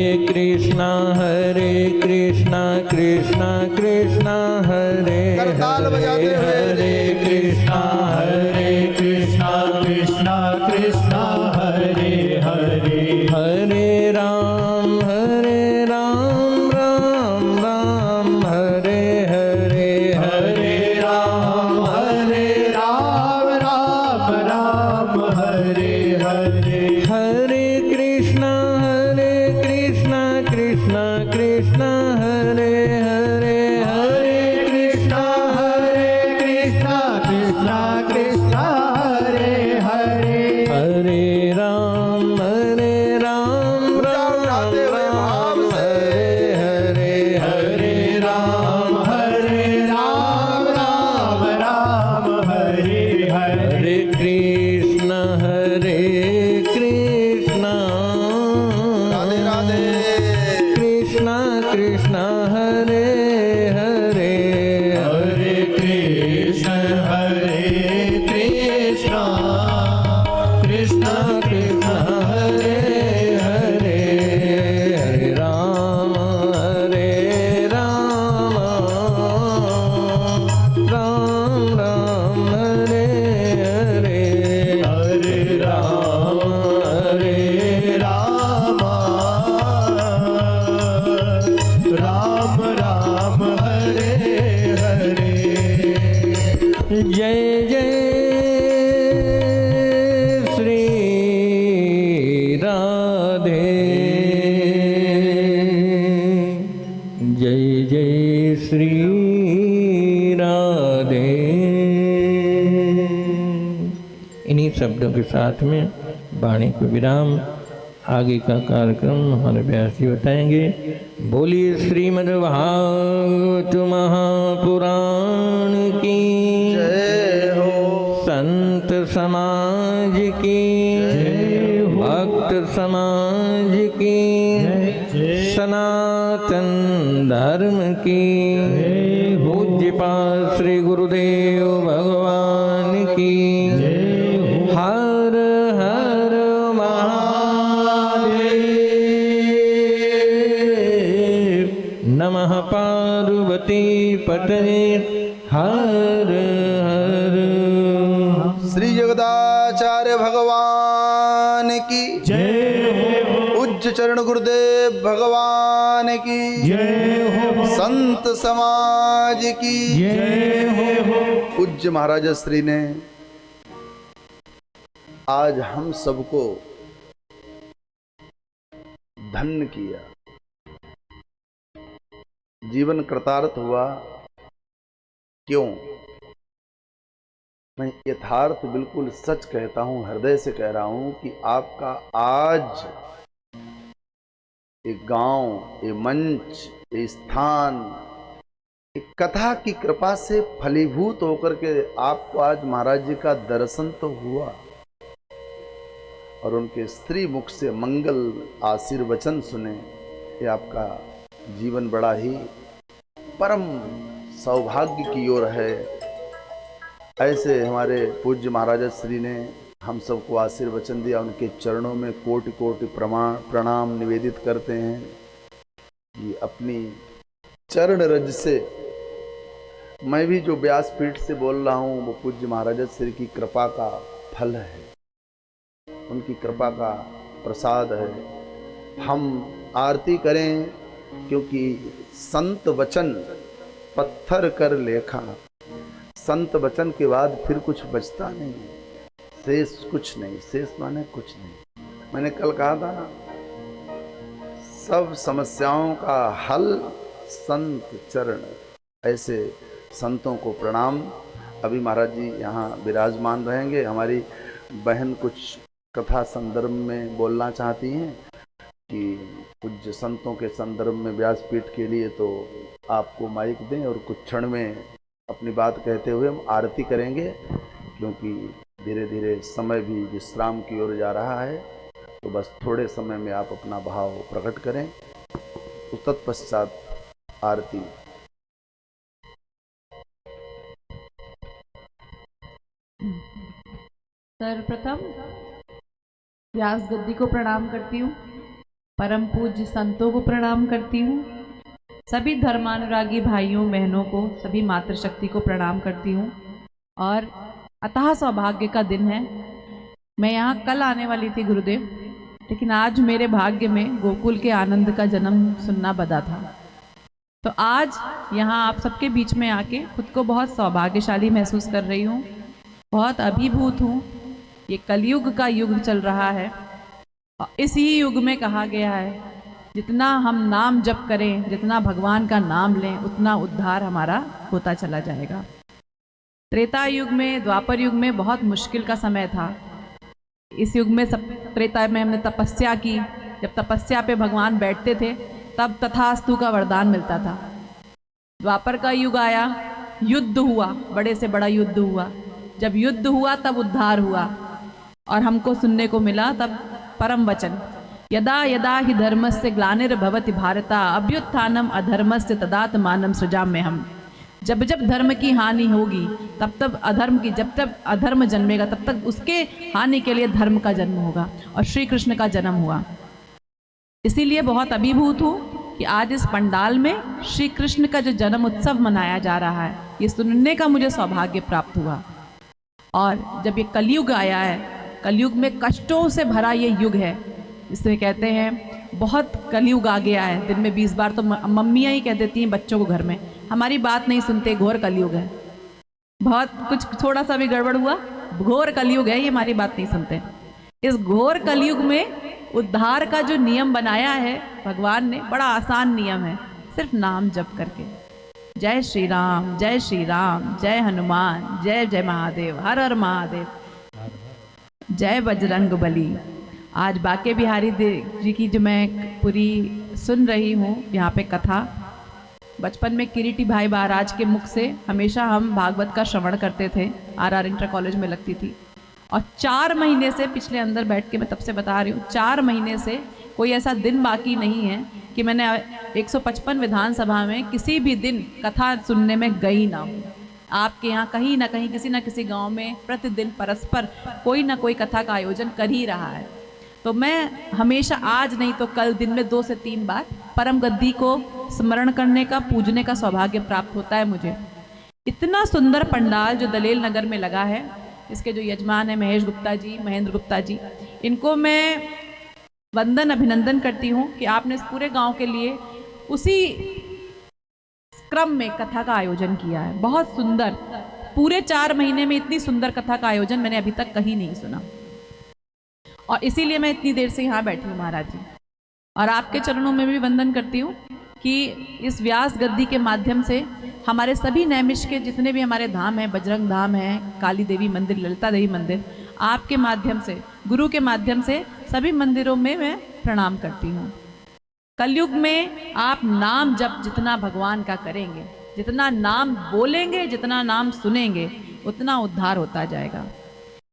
कृष्ण कृष्ण कृष्ण हरे करताल बजाते हुए। हरे कृष्ण कृष्ण कृष्ण हरे हरे, हरे राम राम राम हरे हरे, हरे राम राम हरे हरे, हरे कृष्ण कृष्ण कृष्ण हरे हरे, हरे कृष्ण कृष्ण कृष्ण हरे हरे, हरे राम उठाते हुए भाव से। हरे हरे राम राम हरे हरे, हरे कृष्ण राधे राधे। कृष्ण कृष्ण राधे, जय जय श्री राधे। इन्हीं शब्दों के साथ में वाणी को विराम। आगे का कार्यक्रम हमारे व्यास जी बताएंगे। बोलिए श्रीमद् भागवत महापुराण की जय हो, संत समाज की जय हो, भक्त समाज की सनातन धर्म की जय हो, पूज्यपाद श्री गुरुदेव भगवान की जय हो। हर हर नमः पार्वती पतये हर हर। श्री जगदाचार्य भगवान की जय हो, उच्च चरण गुरुदेव भगवान की जय हो, संत समाज की जय हो। पूज्य महाराज श्री ने आज हम सबको धन्य किया, जीवन कृतार्थ हुआ। क्यों? मैं यथार्थ बिल्कुल सच कहता हूं, हृदय से कह रहा हूं कि आपका आज एक गांव, एक मंच, एक स्थान, एक कथा की कृपा से फलीभूत होकर के आपको आज महाराज जी का दर्शन तो हुआ और उनके स्त्री मुख से मंगल आशीर्वचन सुने। ये आपका जीवन बड़ा ही परम सौभाग्य की ओर है। ऐसे हमारे पूज्य महाराज श्री ने हम सबको आशीर्वचन दिया। उनके चरणों में कोटि कोटि प्रणाम निवेदित करते हैं कि अपनी चरण रज से मैं भी जो व्यासपीठ से बोल रहा हूँ वो पूज्य महाराज श्री की कृपा का फल है, उनकी कृपा का प्रसाद है। हम आरती करें, क्योंकि संत वचन पत्थर कर लेखा, संत वचन के बाद फिर कुछ बचता नहीं, शेष कुछ नहीं, शेष माने कुछ नहीं। मैंने कल कहा था ना, सब समस्याओं का हल संत चरण। ऐसे संतों को प्रणाम। अभी महाराज जी यहाँ विराजमान रहेंगे। हमारी बहन कुछ कथा संदर्भ में बोलना चाहती हैं कि पूज्य संतों के संदर्भ में व्यासपीठ के लिए, तो आपको माइक दें और कुछ क्षण में अपनी बात कहते हुए हम आरती करेंगे, क्योंकि धीरे धीरे समय भी विश्राम की ओर जा रहा है। तो बस थोड़े समय में आप अपना भाव प्रकट करें, तो तत्पश्चात आरती। सर्वप्रथम व्यास गद्दी को प्रणाम करती हूँ, परम पूज्य संतों को प्रणाम करती हूँ, सभी धर्मानुरागी भाइयों बहनों को, सभी मातृशक्ति को प्रणाम करती हूँ। और अतः सौभाग्य का दिन है। मैं यहाँ कल आने वाली थी गुरुदेव, लेकिन आज मेरे भाग्य में गोकुल के आनंद का जन्म सुनना बदा था। तो आज यहाँ आप सबके बीच में आके खुद को बहुत सौभाग्यशाली महसूस कर रही हूँ, बहुत अभिभूत हूँ। ये कलयुग का युग चल रहा है और इसी युग में कहा गया है जितना हम नाम जप करें, जितना भगवान का नाम लें, उतना उद्धार हमारा होता चला जाएगा। त्रेता युग में, द्वापर युग में बहुत मुश्किल का समय था। इस युग में सब, त्रेता में हमने तपस्या की, जब तपस्या पे भगवान बैठते थे तब तथास्तु का वरदान मिलता था। द्वापर का युग आया, युद्ध हुआ, बड़े से बड़ा युद्ध हुआ। जब युद्ध हुआ तब उद्धार हुआ और हमको सुनने को मिला तब परम वचन, यदा यदा हि धर्मस्य ग्लानिर्भवति भारता अभ्युत्थानम अधर्मस्य तदात्मानं सृजाम्यहम्। जब जब धर्म की हानि होगी तब तब अधर्म की, जब तक अधर्म जन्मेगा तब तक उसके हानि के लिए धर्म का जन्म होगा और श्री कृष्ण का जन्म हुआ। इसीलिए बहुत अभिभूत हूँ कि आज इस पंडाल में श्री कृष्ण का जो जन्म उत्सव मनाया जा रहा है, ये सुनने का मुझे सौभाग्य प्राप्त हुआ। और जब ये कलयुग आया है, कलयुग में कष्टों से भरा ये युग है, इसमें कहते हैं बहुत कलयुग आ गया है। दिन में 20 बार तो मम्मियाँ ही कह देती हैं बच्चों को घर में, हमारी बात नहीं सुनते, घोर कलयुग है। बहुत कुछ थोड़ा सा भी गड़बड़ हुआ, घोर कलयुग है, ये हमारी बात नहीं सुनते। इस घोर कलयुग में उद्धार का जो नियम बनाया है भगवान ने, बड़ा आसान नियम है, सिर्फ नाम जप करके। जय श्री राम, जय श्री राम, जय हनुमान, जय जय महादेव, हर हर महादेव, जय बजरंग बली। आज बाके बिहारी जी की जो मैं पूरी सुन रही हूँ यहाँ पे कथा, बचपन में किरीटी भाई महाराज के मुख से हमेशा हम भागवत का श्रवण करते थे, आर इंटर कॉलेज में लगती थी। और 4 महीने से, पिछले अंदर बैठ के मैं तब से बता रही हूँ, 4 महीने से कोई ऐसा दिन बाकी नहीं है कि मैंने 155 विधानसभा में किसी भी दिन कथा सुनने में गई ना हूँ। आपके यहाँ कहीं ना कहीं किसी ना किसी गांव में प्रतिदिन परस्पर कोई ना कोई कथा का आयोजन कर ही रहा है। तो मैं हमेशा, आज नहीं तो कल, दिन में 2 से 3 बार परम गद्दी को स्मरण करने का, पूजने का सौभाग्य प्राप्त होता है मुझे। इतना सुंदर पंडाल जो दलेल नगर में लगा है, इसके जो यजमान है महेश गुप्ता जी, महेंद्र गुप्ता जी, इनको मैं वंदन अभिनंदन करती हूँ कि आपने इस पूरे गांव के लिए उसी क्रम में कथा का आयोजन किया है। बहुत सुंदर, पूरे 4 महीने में इतनी सुंदर कथा का आयोजन मैंने अभी तक कहीं नहीं सुना, और इसीलिए मैं इतनी देर से यहाँ बैठी हूँ महाराज जी। और आपके चरणों में भी वंदन करती हूँ कि इस व्यास गद्दी के माध्यम से हमारे सभी नैमिष के जितने भी हमारे धाम हैं, बजरंग धाम है, काली देवी मंदिर, ललिता देवी मंदिर, आपके माध्यम से, गुरु के माध्यम से सभी मंदिरों में मैं प्रणाम करती हूँ। कलयुग में आप नाम जप जितना भगवान का करेंगे, जितना नाम बोलेंगे, जितना नाम सुनेंगे, उतना उद्धार होता जाएगा।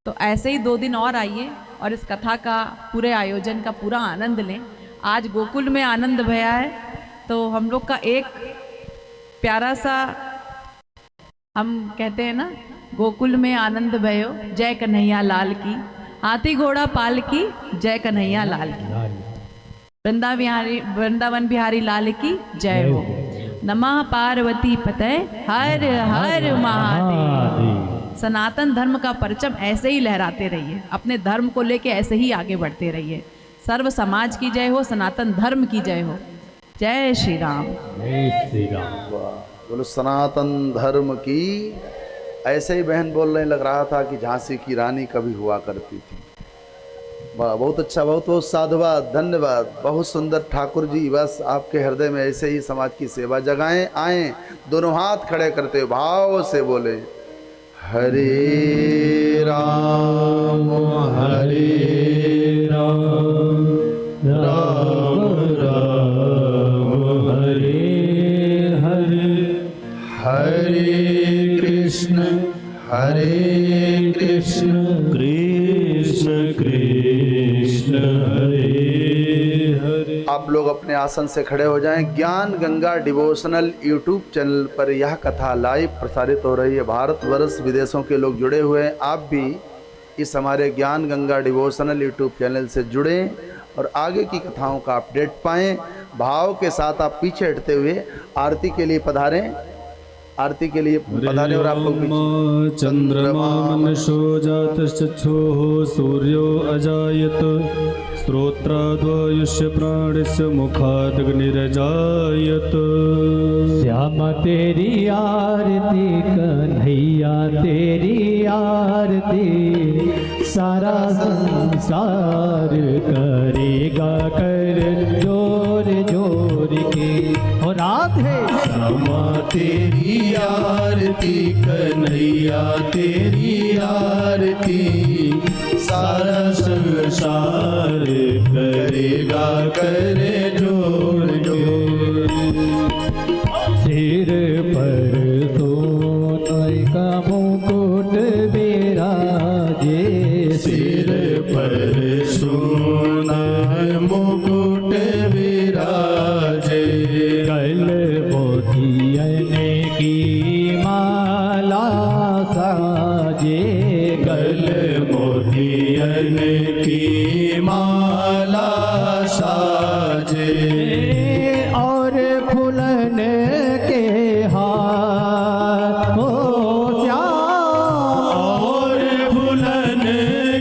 तो ऐसे ही 2 दिन और आइए और इस कथा का, पूरे आयोजन का पूरा आनंद लें। आज गोकुल में आनंद भया है, तो हम लोग का एक प्यारा सा, हम कहते हैं ना, गोकुल में आनंद भयो, जय कन्हैया लाल की, हाथी घोड़ा पाल की, जय कन्हैया लाल की, वृंदावन बिहारी लाल की जय हो। नमः पार्वती पते हर हर महादेव। सनातन धर्म का परचम ऐसे ही लहराते रहिए, अपने धर्म को लेके ऐसे ही आगे बढ़ते रहिए। सर्व समाज की जय हो, सनातन धर्म की जय हो। जय श्री राम। जय श्री राम। बोलो सनातन धर्म की। ऐसे ही बहन बोल रहे, लग रहा था कि झांसी की रानी कभी हुआ करती थी। वाह, बहुत अच्छा, बहुत बहुत साधुवाद, धन्यवाद, बहुत सुंदर। ठाकुर जी बस आपके हृदय में ऐसे ही समाज की सेवा जगाएं। आए, दोनों हाथ खड़े करते हुए भाव से बोले, हरे राम हरे राम, राम राम हरे हरे, हरे कृष्ण कृष्ण कृष्ण हरे हरे। आप लोग अपने आसन से खड़े हो जाएं। ज्ञान गंगा डिवोशनल यूट्यूब चैनल पर यह कथा लाइव प्रसारित हो रही है। भारत वर्ष विदेशों के लोग जुड़े हुए हैं। आप भी इस हमारे ज्ञान गंगा डिवोशनल यूट्यूब चैनल से जुड़ें और आगे की कथाओं का अपडेट पाएं। भाव के साथ आप पीछे हटते हुए आरती के लिए पधारें। आरती के लिए पधारें और आप लोग चंद्रमा मनशो जातश्चक्षुः सूर्यो अजायत श्रोत्राद्वायुष्य प्राणस्य मुखादग्निरजायत। श्यामा तेरी आरती, कन्हैया तेरी आरती, सारा संसार करेगा कर जोर जोर के। और राधे श्यामा तेरी आरती, कन्हैया तेरी आरती, सारा संसार करेगा कर जोर जोर। सिर पर सोने का मुकुट विराजे, सिर पर सोना मुकुट विराजे, गल मोतियन की माला साजे, गल मोतियन की माला साजे, और फूलन के हार हो श्याम, और फूलन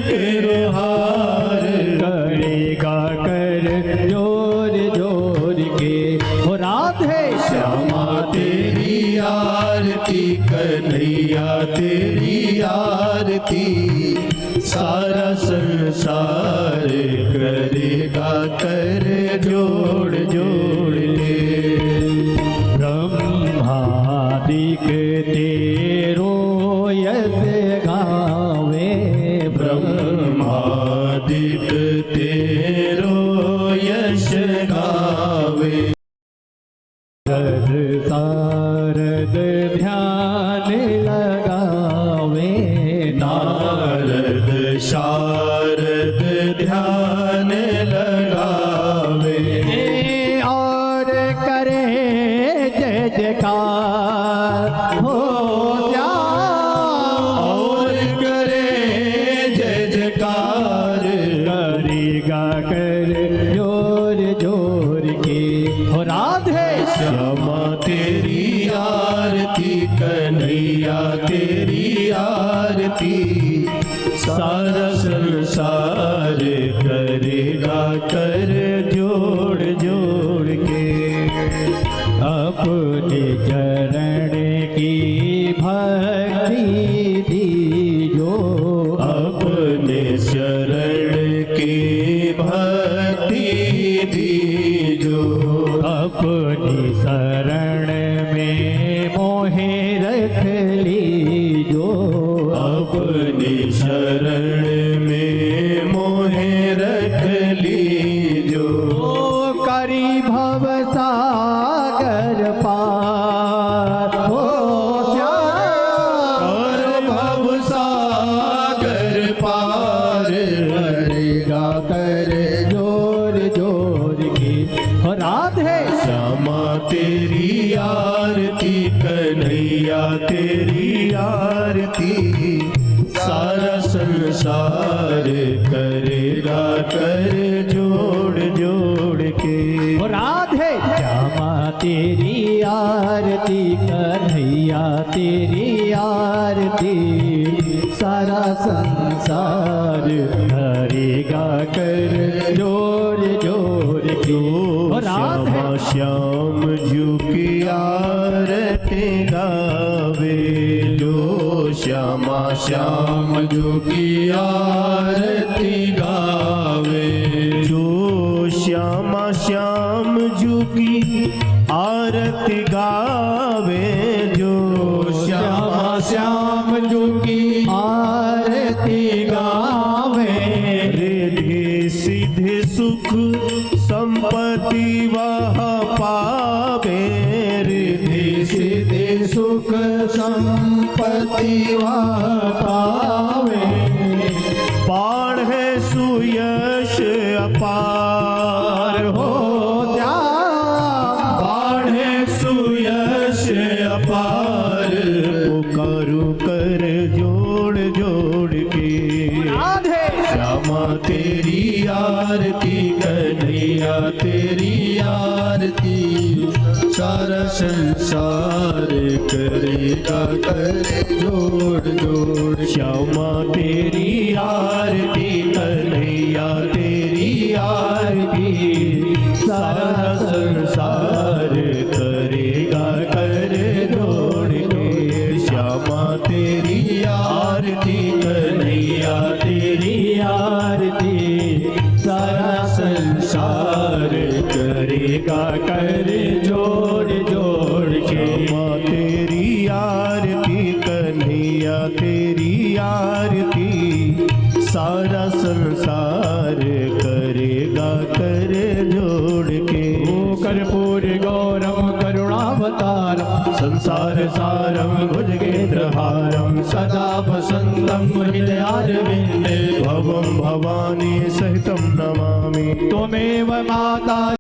के हार करेगा कर जोर जोर के। हो राधे श्यामा तेरी आरती, कन्हैया तेरी आरती, सारा संसार करेगा कर जोड़ जोड़ के। ब्रह्मादिक तेरो यश गावे, ब्रह्मादिक तेरो यश गावे। शारद ध्यान लगावे, नारद शारद ध्यान लगावे। और करे जय जयकार हो श्याम, और करे जय जयकार करेगा कर जोर जोर के। हो राधे श्यामा तेरी आरती, कन्हैया तेरी आरती। सारा संसार करेगा कर जोड़ जोड़ के। अपने चरण की भक्ति दीजो, अपने शरण की भक्ति दीजो। अपनी शरण में मोहे रख लीजो, अपनी शरण में मोहे रख लीजो। करी भव सागर पार हो श्याम, और भव सागर पार करेगा कर जोर जोर की। हो राधे श्यामा तेरी आरती, कन्हैया तेरी आरती। सारा संसार करेगा कर जोड़ जोड़ के। हो राधे श्यामा तेरी आरती, कन्हैया तेरी आरती। सारा संसार करेगा कर जोर जोर के। हो राधे श्यामा श्याम जू की आरती गावे, जो श्यामा श्याम जू की आरती गावे। जो श्यामा श्याम जू की आरती गावे, जो श्यामा श्याम जू की आरती गावे, रिद्धि सिद्धि सुख संपत्ति वह पावे। रिद्धि सिद्धि सुख संपत्ति वह पावे। बाढ़े सुयश अपार हो बाढ़े सुयश अपार। पुकारू कर जोड़ जोड़ के। राधे श्यामा तेरी आरती, कन्हैया तेरी आरती। सारा संसार करेगा कर जोड़ जोड़। श्यामा तेरी आरती, कन्हैया तेरी आरती। सारा संसार करेगा कर जोड़ के। श्यामा तेरी आरती, कन्हैया तेरी आरती। सारा संसार करेगा कर जोड़ जोड़ के। श्यामा तेरी आरती, कन्हैया तेरी आरती। सारा संसार करेगा कर जोड़ के। कर्पूर गौरम करुणावतारम, संसार सारं भुजगेन्द्रहारं। सदा वसन्तं हृदयारविन्दे। भवं भवानी सहितं नमामि। त्वमेव माता